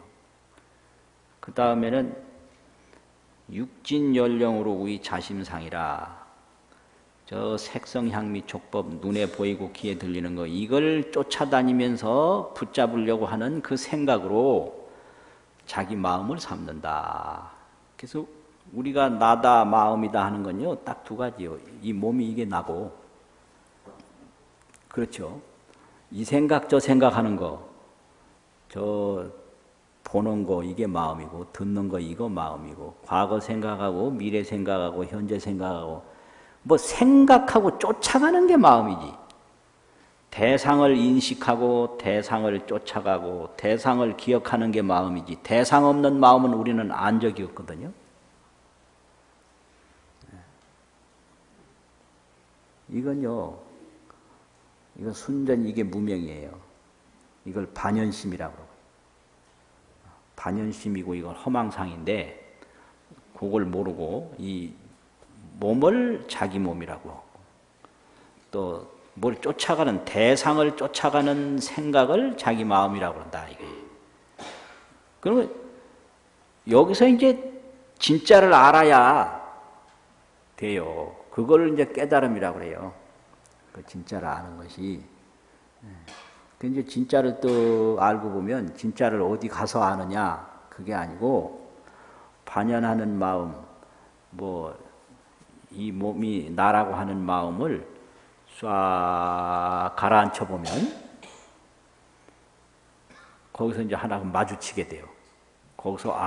그 다음에는 육진연령으로 우리 자심상이라 저 색성향미 촉법 눈에 보이고 귀에 들리는 거 이걸 쫓아다니면서 붙잡으려고 하는 그 생각으로 자기 마음을 삼는다. 그래서 우리가 나다 마음이다 하는 건요 딱 두 가지요. 이 몸이 이게 나고 그렇죠. 이 생각 저 생각하는 거 저 보는 거 이게 마음이고 듣는 거 이거 마음이고 과거 생각하고 미래 생각하고 현재 생각하고 뭐 생각하고 쫓아가는 게 마음이지. 대상을 인식하고 대상을 쫓아가고 대상을 기억하는 게 마음이지 대상 없는 마음은 우리는 안 적이 없거든요. 이건 순전 이게 무명이에요. 이걸 반연심이라고 그러고. 반연심이고 이건 허망상인데 그걸 모르고 이 몸을 자기 몸이라고 하고 또 뭘 쫓아가는 대상을 쫓아가는 생각을 자기 마음이라고 한다 이게. 그러면 여기서 이제 진짜를 알아야 돼요. 그걸 이제 깨달음이라고 그래요. 그 진짜를 아는 것이. 그 이제 진짜를 또 알고 보면 진짜를 어디 가서 아느냐 그게 아니고 반연하는 마음, 뭐 이 몸이 나라고 하는 마음을 쏴 가라앉혀 보면 거기서 이제 하나 마주치게 돼요. 거기서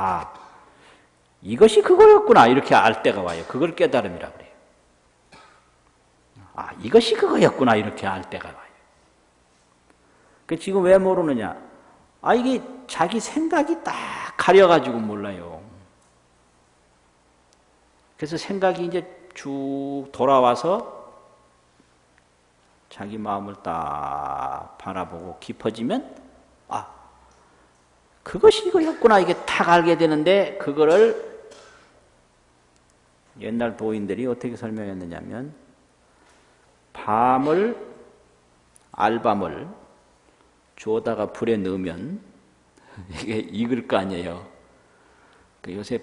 이것이 그거였구나 이렇게 알 때가 와요. 그걸 깨달음이라고 그래요. 이것이 그거였구나 이렇게 알 때가 와요. 그 지금 왜 모르느냐? 이게 자기 생각이 딱 가려가지고 몰라요. 그래서 생각이 이제 쭉 돌아와서 자기 마음을 딱 바라보고 깊어지면 그것이 이거였구나 이게 딱 알게 되는데 그거를 옛날 도인들이 어떻게 설명했느냐면 알밤을 주워다가 불에 넣으면 이게 익을 거 아니에요. 요새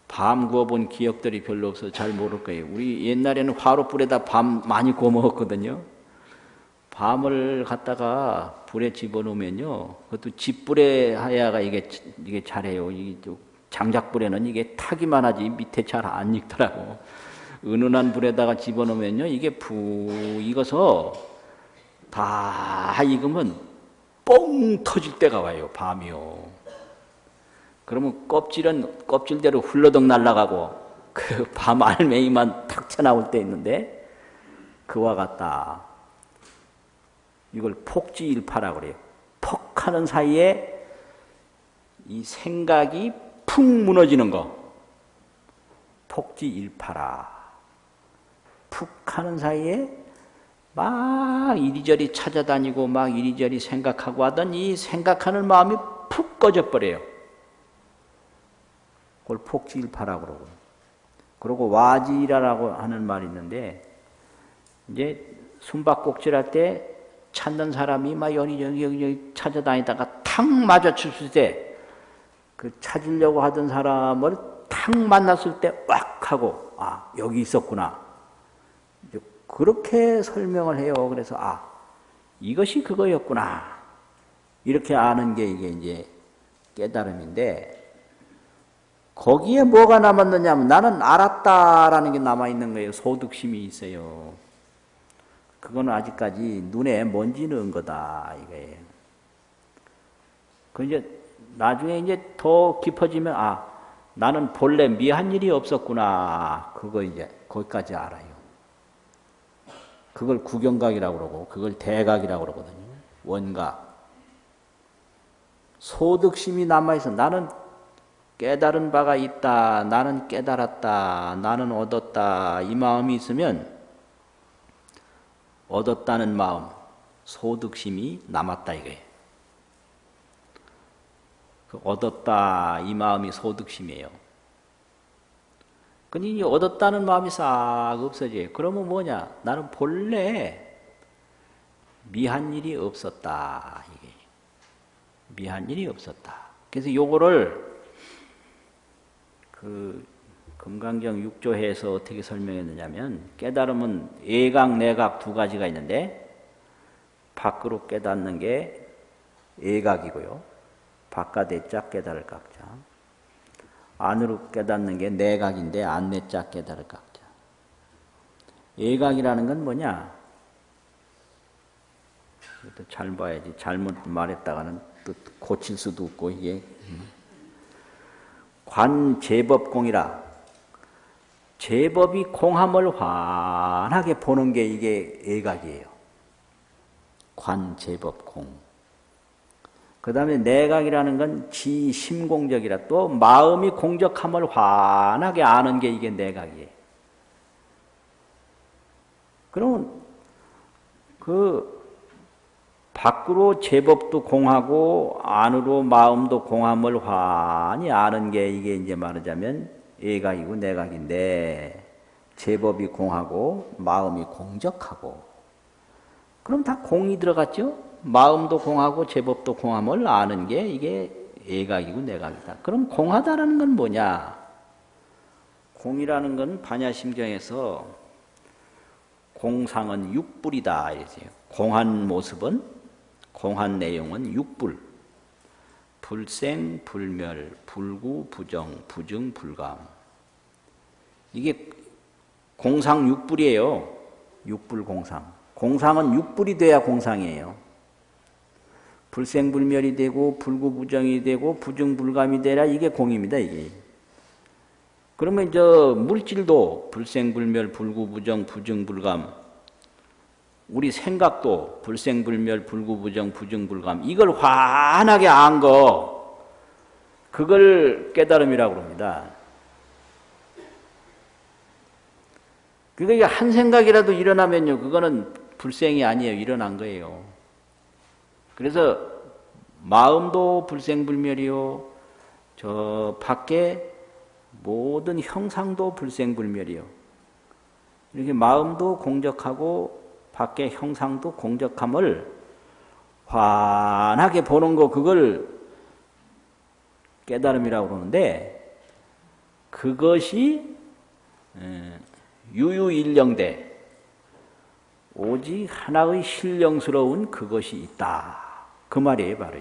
밤 구워본 기억들이 별로 없어서 잘 모를 거예요. 우리 옛날에는 화로불에다 밤 많이 구워 먹었거든요. 밤을 갖다가 불에 집어넣으면요. 그것도 집불에 하야가 이게 잘해요. 장작불에는 이게 타기만 하지 밑에 잘 안 익더라고. 은은한 불에다가 집어넣으면요. 이게 익어서 다 익으면 뻥 터질 때가 와요. 밤이요. 그러면 껍질은 껍질대로 훌러덩 날아가고 그 밤 알맹이만 탁 튀어나올 때 있는데 그와 같다. 이걸 폭지일파라고 그래요. 퍽 하는 사이에 이 생각이 푹 무너지는 거. 폭지일파라. 푹 하는 사이에 막 이리저리 찾아다니고 막 이리저리 생각하고 하던 이 생각하는 마음이 푹 꺼져버려요. 그걸 폭지일파라고 그러고. 그리고 와지라라고 하는 말이 있는데 이제 숨바꼭질할 때 찾는 사람이 막 여기 찾아다니다가 탁 마주쳤을 때 그 찾으려고 하던 사람을 탁 만났을 때 왁 하고 여기 있었구나. 그렇게 설명을 해요. 그래서 이것이 그거였구나. 이렇게 아는 게 이게 이제 깨달음인데 거기에 뭐가 남았느냐 하면 나는 알았다라는 게 남아있는 거예요. 소득심이 있어요. 그거는 아직까지 눈에 먼지 넣은 거다, 이거예요. 그 이제, 나중에 이제 더 깊어지면, 나는 본래 미한 일이 없었구나. 그거 이제, 거기까지 알아요. 그걸 구경각이라고 그러고, 그걸 대각이라고 그러거든요. 원각. 소득심이 남아있어. 나는 깨달은 바가 있다. 나는 깨달았다. 나는 얻었다. 이 마음이 있으면, 얻었다는 마음, 소득심이 남았다 이거예요. 그 얻었다 이 마음이 소득심이에요. 근데 이 얻었다는 마음이 싹 없어져요. 그러면 뭐냐? 나는 본래 미한 일이 없었다 이게. 미한 일이 없었다. 그래서 요거를 그 금강경 6조해에서 어떻게 설명했느냐면 깨달음은 예각, 내각 두 가지가 있는데 밖으로 깨닫는 게 예각이고요. 바깥에짝 깨달을 각자. 안으로 깨닫는 게 내각인데 안내짝 깨달을 각자. 예각이라는 건 뭐냐? 이것도 잘 봐야지. 잘못 말했다가는 또 고칠 수도 없고 이게 관제법공이라 제법이 공함을 환하게 보는 게 이게 예각이에요. 관, 제법, 공. 그 다음에 내각이라는 건 지심공적이라 또 마음이 공적함을 환하게 아는 게 이게 내각이에요. 그러면 그 밖으로 제법도 공하고 안으로 마음도 공함을 환히 아는 게 이게 이제 말하자면 예각이고 내각인데 제법이 공하고 마음이 공적하고 그럼 다 공이 들어갔죠? 마음도 공하고 제법도 공함을 아는 게 이게 예각이고 내각이다. 그럼 공하다라는 건 뭐냐? 공이라는 건 반야심경에서 공상은 육불이다 이랬어요. 공한 모습은 공한 내용은 육불. 불생, 불멸, 불구, 부정, 부증, 불감. 이게 공상 육불이에요. 육불 공상. 공상은 육불이 돼야 공상이에요. 불생불멸이 되고 불구부정이 되고 부증불감이 되라 이게 공입니다. 이게. 그러면 저 물질도 불생불멸 불구부정 부증불감 우리 생각도 불생불멸 불구부정 부증불감 이걸 환하게 안 거 그걸 깨달음이라고 합니다. 그러니까 한 생각이라도 일어나면요 그거는 불생이 아니에요. 일어난 거예요. 그래서 마음도 불생불멸이요. 저 밖에 모든 형상도 불생불멸이요. 이렇게 마음도 공적하고 밖에 형상도 공적함을 환하게 보는 거 그걸 깨달음이라고 그러는데 그것이 유유일령대 오직 하나의 신령스러운 그것이 있다. 그 말이에요, 바로.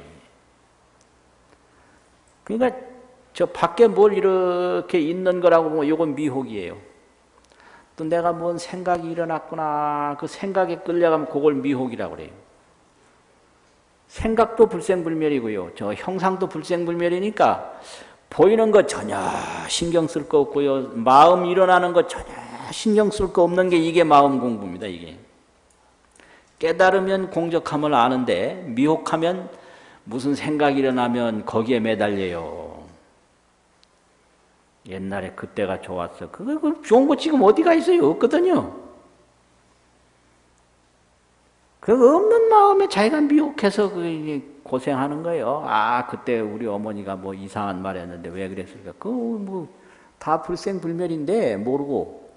그러니까 저 밖에 뭘 이렇게 있는 거라고 보면 이건 미혹이에요. 또 내가 뭔 생각이 일어났구나. 그 생각에 끌려가면 그걸 미혹이라고 그래요. 생각도 불생불멸이고요. 저 형상도 불생불멸이니까 보이는 거 전혀 신경 쓸 거 없고요. 마음 일어나는 거 전혀 신경 쓸 거 없는 게 이게 마음 공부입니다. 이게. 깨달으면 공적함을 아는데 미혹하면 무슨 생각이 일어나면 거기에 매달려요. 옛날에 그때가 좋았어. 그거 좋은 거 지금 어디가 있어요? 없거든요. 그 없는 마음에 자기가 미혹해서 고생하는 거예요. 아, 그때 우리 어머니가 뭐 이상한 말 했는데 왜 그랬을까? 그거 뭐 다 불생불멸인데 모르고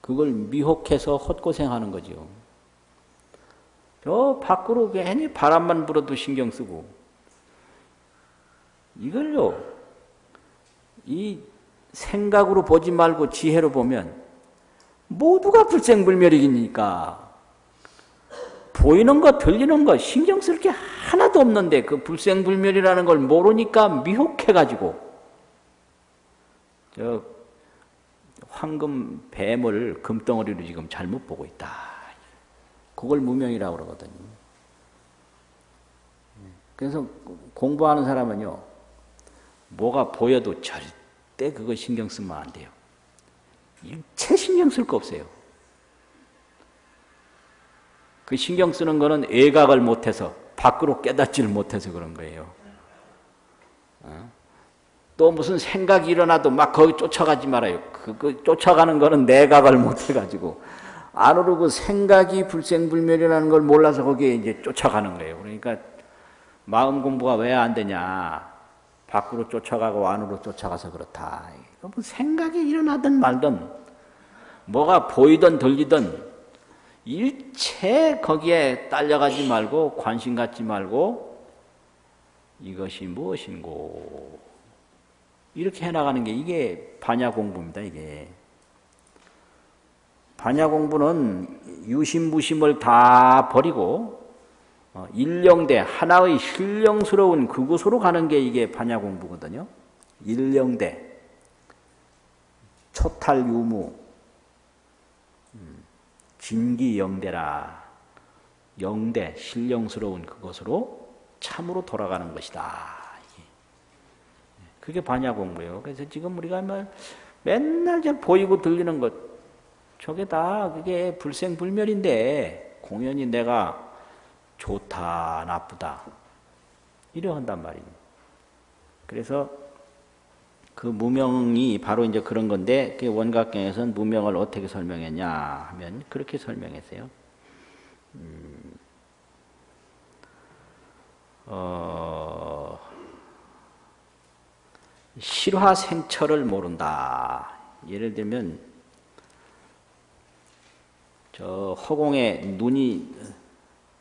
그걸 미혹해서 헛고생하는 거죠. 저 밖으로 괜히 바람만 불어도 신경 쓰고 이걸요 이 생각으로 보지 말고 지혜로 보면 모두가 불생불멸이니까 보이는 거 들리는 거 신경 쓸 게 하나도 없는데 그 불생불멸이라는 걸 모르니까 미혹해가지고 저 황금 뱀을 금덩어리로 지금 잘못 보고 있다. 그걸 무명이라고 그러거든요. 그래서 공부하는 사람은요, 뭐가 보여도 절대 그거 신경 쓰면 안 돼요. 일체 신경 쓸 거 없어요. 그 신경 쓰는 거는 애각을 못해서, 밖으로 깨닫지를 못해서 그런 거예요. 또 무슨 생각이 일어나도 막 거기 쫓아가지 말아요. 그 쫓아가는 거는 내각을 못해가지고. 안으로 그 생각이 불생불멸이라는 걸 몰라서 거기에 이제 쫓아가는 거예요. 그러니까 마음 공부가 왜 안 되냐. 밖으로 쫓아가고 안으로 쫓아가서 그렇다. 생각이 일어나든 말든 뭐가 보이든 들리든 일체 거기에 딸려가지 말고 관심 갖지 말고 이것이 무엇인고 이렇게 해나가는 게 이게 반야 공부입니다. 이게. 반야 공부는 유심무심을 다 버리고 일령대 하나의 신령스러운 그곳으로 가는 게 이게 반야 공부거든요. 일령대 초탈유무 진기영대라 영대 신령스러운 그곳으로 참으로 돌아가는 것이다. 그게 반야 공부예요. 그래서 지금 우리가 맨날 저 보이고 들리는 것 저게 다 그게 불생불멸인데 공연히 내가 좋다, 나쁘다. 이래 한단 말이에요. 그래서 그 무명이 바로 이제 그런 건데, 그 원각경에서는 무명을 어떻게 설명했냐 하면 그렇게 설명했어요. 실화생철을 모른다. 예를 들면 저 허공에 눈이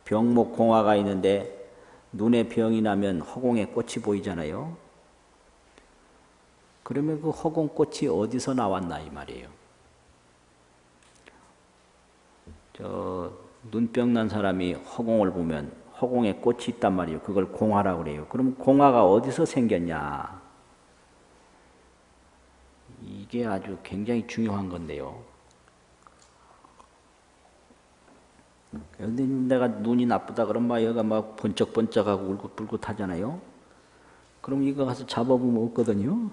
병목공화가 있는데 눈에 병이 나면 허공에 꽃이 보이잖아요. 그러면 그 허공꽃이 어디서 나왔나 이 말이에요. 저 눈병 난 사람이 허공을 보면 허공에 꽃이 있단 말이에요. 그걸 공화라고 그래요. 그럼 공화가 어디서 생겼냐? 이게 아주 굉장히 중요한 건데요. 그런데 내가 눈이 나쁘다 그러면 막 얘가 막 번쩍번쩍하고 울긋불긋하잖아요. 그럼 이거 가서 잡아보면 없거든요.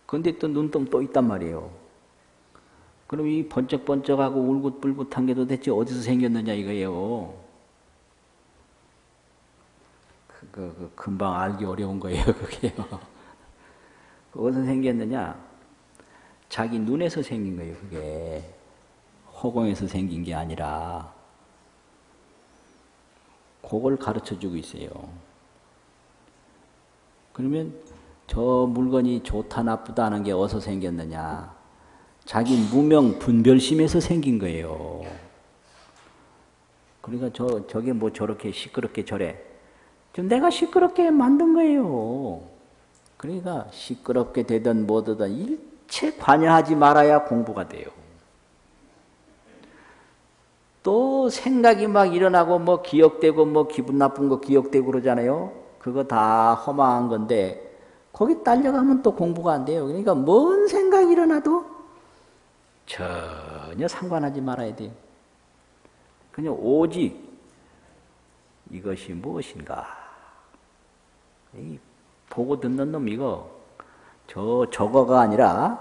근데 또 눈동 또 있단 말이에요. 그럼 이 번쩍번쩍하고 울긋불긋한 게 도대체 어디서 생겼느냐 이거예요. 금방 알기 어려운 거예요, 그게요. 어디서 생겼느냐? 자기 눈에서 생긴 거예요, 그게. 허공에서 생긴 게 아니라. 그걸 가르쳐 주고 있어요. 그러면 저 물건이 좋다 나쁘다 하는 게 어디서 생겼느냐? 자기 무명 분별심에서 생긴 거예요. 그러니까 저게 뭐 저렇게 시끄럽게 저래. 지금 내가 시끄럽게 만든 거예요. 그러니까 시끄럽게 되든 뭐든 일체 관여하지 말아야 공부가 돼요. 또 생각이 막 일어나고 뭐 기억되고 뭐 기분 나쁜 거 기억되고 그러잖아요. 그거 다 허망한 건데 거기 딸려가면 또 공부가 안 돼요. 그러니까 뭔 생각이 일어나도 전혀 상관하지 말아야 돼요. 그냥 오직 이것이 무엇인가. 이 보고 듣는 놈 이거 저거가 아니라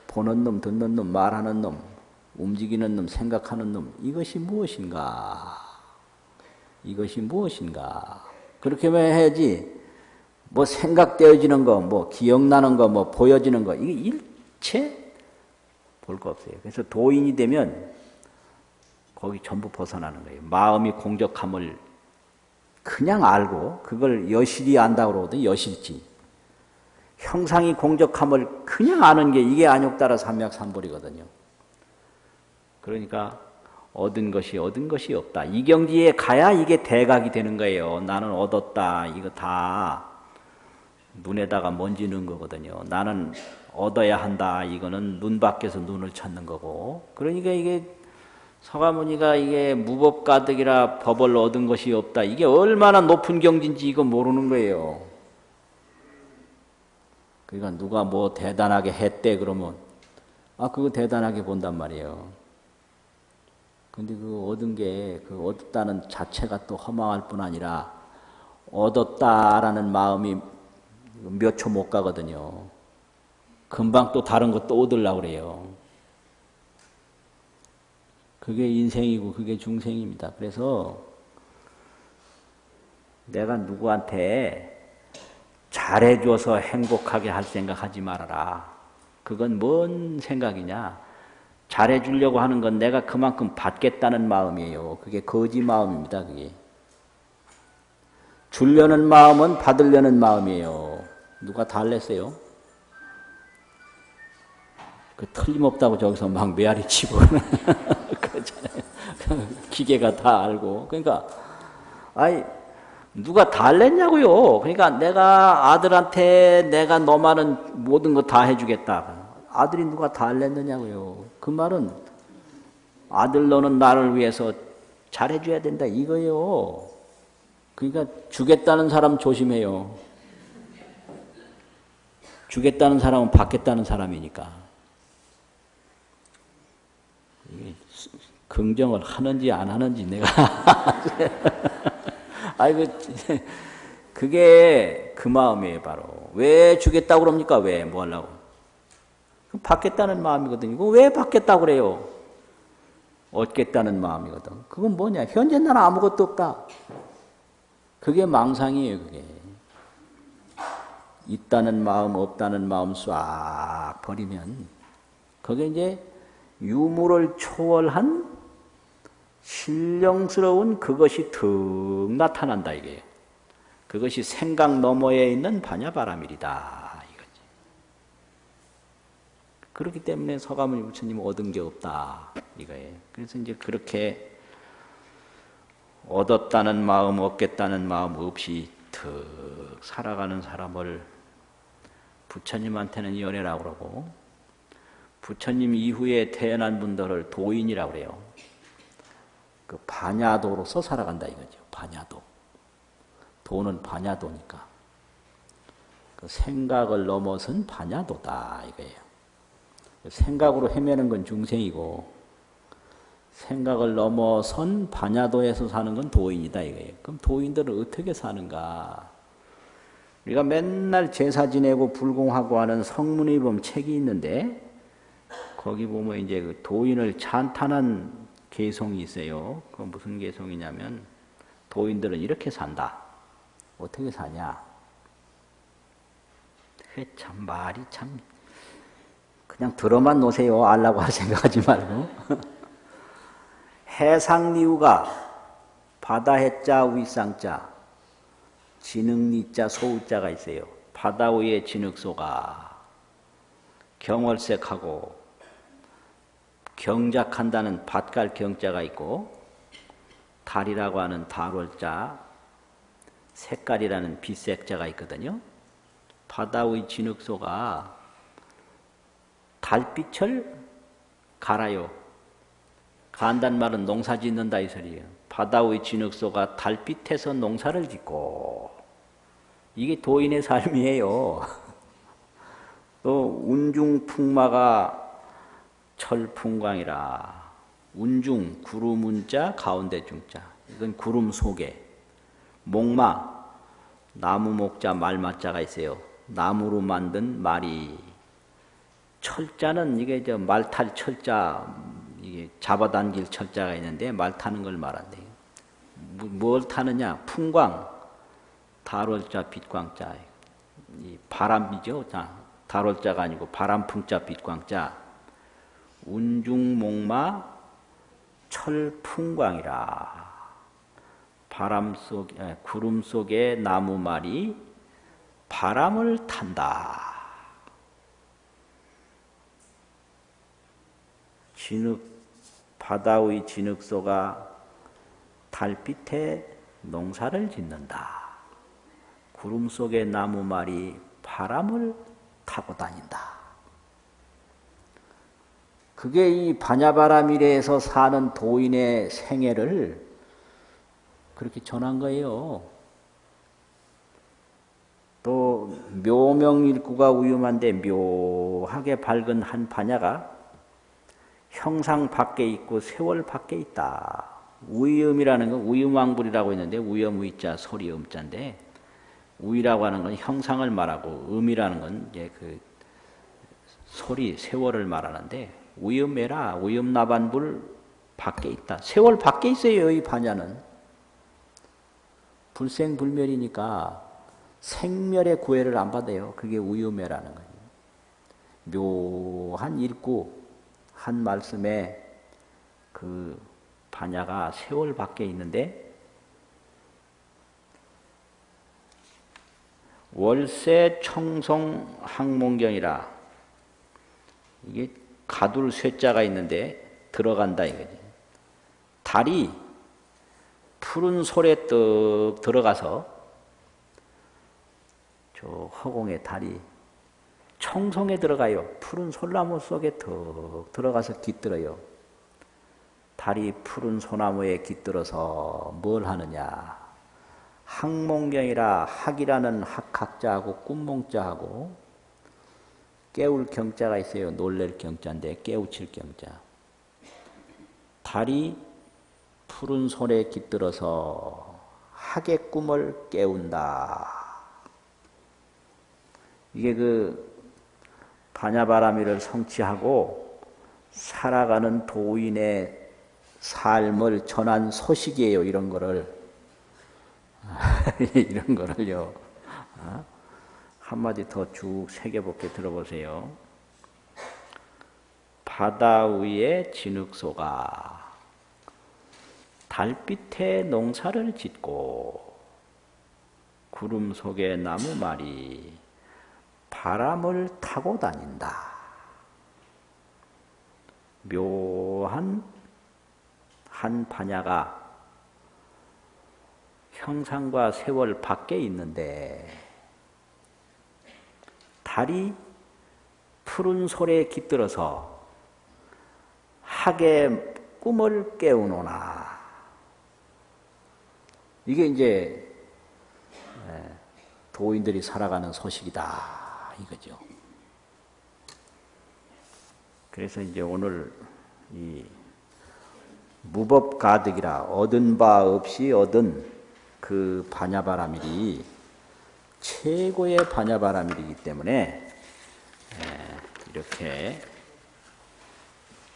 보는 놈, 듣는 놈, 말하는 놈, 움직이는 놈, 생각하는 놈 이것이 무엇인가. 이것이 무엇인가. 그렇게만 해야지 뭐 생각되어지는 거, 뭐 기억나는 거, 뭐 보여지는 거 이게 일체 볼 거 없어요. 그래서 도인이 되면 거기 전부 벗어나는 거예요. 마음이 공적함을 그냥 알고 그걸 여실히 안다고 그러거든요. 여실지. 형상이 공적함을 그냥 아는 게 이게 안욕따라 삼맥삼볼이거든요. 그러니까 얻은 것이 없다. 이 경지에 가야 이게 대각이 되는 거예요. 나는 얻었다. 이거 다 눈에다가 먼지 넣은 거거든요. 나는 얻어야 한다. 이거는 눈 밖에서 눈을 찾는 거고. 그러니까 이게 서가모니가 이게 무법가득이라 법을 얻은 것이 없다. 이게 얼마나 높은 경지인지 이거 모르는 거예요. 그러니까 누가 뭐 대단하게 했대 그러면 그거 대단하게 본단 말이에요. 근데 그 얻은 게 그 얻었다는 자체가 또 허망할 뿐 아니라 얻었다라는 마음이 몇 초 못 가거든요. 금방 또 다른 거 또 얻으려고 그래요. 그게 인생이고 그게 중생입니다. 그래서 내가 누구한테 잘해줘서 행복하게 할 생각하지 말아라. 그건 뭔 생각이냐. 잘해주려고 하는 건 내가 그만큼 받겠다는 마음이에요. 그게 거지 마음입니다. 그게. 주려는 마음은 받으려는 마음이에요. 누가 달랬어요? 그 틀림없다고 저기서 막 메아리 치고 그러잖아요. 기계가 다 알고. 그러니까 누가 달랬냐고요. 그러니까 내가 아들한테 내가 너만은 모든 거 다 해주겠다. 아들이 누가 달랬느냐고요. 그 말은 아들 너는 나를 위해서 잘해줘야 된다 이거예요. 그러니까 주겠다는 사람 조심해요. 주겠다는 사람은 받겠다는 사람이니까. 긍정을 하는지 안 하는지 내가 그게 그 마음이에요. 바로 왜 주겠다고 그럽니까? 왜 뭐 하려고? 받겠다는 마음이거든요. 왜 받겠다고 그래요? 얻겠다는 마음이거든. 그건 뭐냐? 현재 나는 아무것도 없다. 그게 망상이에요, 그게. 있다는 마음, 없다는 마음 싹 버리면, 그게 이제 유무를 초월한 신령스러운 그것이 득 나타난다, 이게. 그것이 생각 너머에 있는 반야바라밀이다, 이거지. 그렇기 때문에 서가모니 부처님은 얻은 게 없다, 이거예요. 그래서 이제 그렇게 얻었다는 마음, 얻겠다는 마음 없이 득 살아가는 사람을 부처님한테는 연애라고 그러고, 부처님 이후에 태어난 분들을 도인이라고 그래요. 그 반야도로서 살아간다 이거죠. 반야도. 도는 반야도니까. 그 생각을 넘어선 반야도다 이거예요. 생각으로 헤매는 건 중생이고, 생각을 넘어선 반야도에서 사는 건 도인이다 이거예요. 그럼 도인들은 어떻게 사는가? 우리가 맨날 제사 지내고 불공하고 하는 성문의범 책이 있는데, 거기 보면 이제 그 도인을 찬탄한 개송이 있어요. 그 무슨 개송이냐면, 도인들은 이렇게 산다. 어떻게 사냐? 참 말이 참 그냥 들어만 놓으세요. 알라고 생각하지 말고. 해상리우가 바다 해자 위쌍자 진흙리자 소우자가 있어요. 바다 위에 진흙소가 경월색하고 경작한다는 밭갈 경자가 있고, 달이라고 하는 달월자, 색깔이라는 빛색자가 있거든요. 바다 위 진흙소가 달빛을 갈아요. 간단 말은 농사 짓는다 이 소리예요. 바다 위 진흙소가 달빛에서 농사를 짓고, 이게 도인의 삶이에요. 또 운중풍마가 철풍광이라. 운중, 구름 운자, 가운데 중자. 이건 구름 속에. 목마, 나무 목자, 말마자가 있어요. 나무로 만든 말이. 철자는 이게 말 탈 철자, 이게 잡아당길 철자가 있는데 말 타는 걸 말한대. 뭘 타느냐? 풍광, 달월자, 빛광자. 이 바람이죠. 달월자가 아니고 바람풍자, 빛광자. 운중목마 철풍광이라. 바람 속, 구름 속에 나무말이 바람을 탄다. 진흙, 바다 의 진흙소가 달빛에 농사를 짓는다. 구름 속의 나무말이 바람을 타고 다닌다. 그게 이 반야바라밀에서 사는 도인의 생애를 그렇게 전한 거예요. 또 묘명일구가 우유만데 묘하게 밝은 한 반야가 형상 밖에 있고 세월 밖에 있다. 우이음이라는 건 우유망불이라고 있는데, 우염의자 소리 음자인데, 우이라고 하는 건 형상을 말하고, 음이라는 건 이제 그 소리 세월을 말하는데, 우염해라, 우염나반불 밖에 있다. 세월 밖에 있어요, 이 반야는. 불생불멸이니까 생멸의 구애를 안 받아요. 그게 우유매라는 거예요. 묘한 일구, 한 말씀에 그 반야가 세월 밖에 있는데, 월세 청송 항몽경이라. 이게 가둘 쇠자가 있는데 들어간다 이거지. 달이 푸른 솔에 떡 들어가서, 저 허공의 달이 청송에 들어가요. 푸른 솔나무 속에 턱 들어가서 깃들어요. 달이 푸른 소나무에 깃들어서 뭘 하느냐? 학몽경이라. 학이라는 학자하고 꿈몽자하고 깨울 경자가 있어요. 놀랄 경자인데 깨우칠 경자. 달이 푸른 손에 깃들어서 학의 꿈을 깨운다. 이게 그 반야바라밀을 성취하고 살아가는 도인의 삶을 전한 소식이에요. 이런 거를 이런 거를요. 한마디 더 쭉 새겨볼게 들어보세요. 바다 위에 진흙소가 달빛에 농사를 짓고 구름 속에 나무말이 바람을 타고 다닌다. 묘한 한 반야가 형상과 세월 밖에 있는데 달이 푸른 솔에 깃들어서 학의 꿈을 깨우노나. 이게 이제 도인들이 살아가는 소식이다 이거죠. 그래서 이제 오늘 이 무법가득이라 얻은 바 없이 얻은 그 반야바라밀이 최고의 반야바라밀이기 때문에 이렇게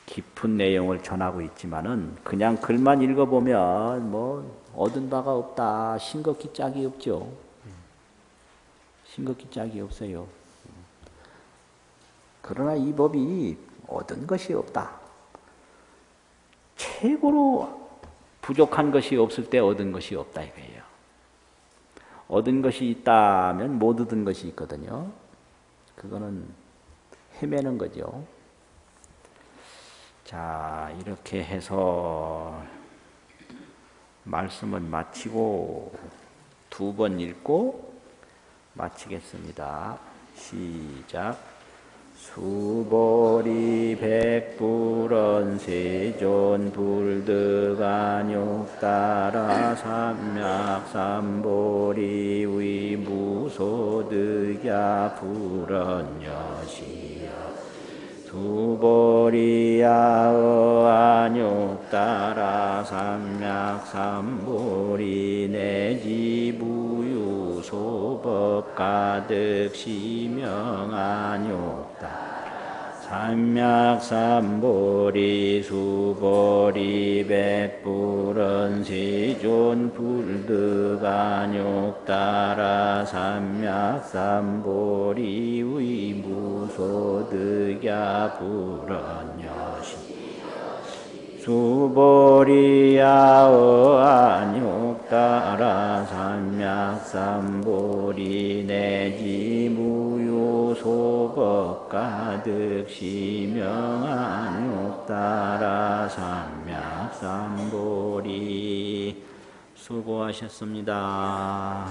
깊은 내용을 전하고 있지만은 그냥 글만 읽어보면 뭐 얻은 바가 없다, 싱겁기 짝이 없죠. 싱겁기 짝이 없어요. 그러나 이 법이 얻은 것이 없다. 최고로 부족한 것이 없을 때 얻은 것이 없다 이거예요. 얻은 것이 있다면 못 얻은 것이 있거든요. 그거는 헤매는 거죠. 자, 이렇게 해서 말씀은 마치고 2번 읽고 마치겠습니다. 시작. 수보리 백불언 세존 불득안욕 따라 삼약 삼보리 위무소득야 불언여시여 두보리야어 안욕 따라 삼약 삼보리 내지 부유 소법 가득 시명 안욕 따라 삼약 삼보리 수보리 백불언 세존 불득 안욕 따라 삼약 삼보리 위무소득야 불언여시 수보리야어 안욕 따라 삼약 삼보리 내지 무유 소법 가득 시명 안욕 따라 삼약 삼보리. 수고하셨습니다.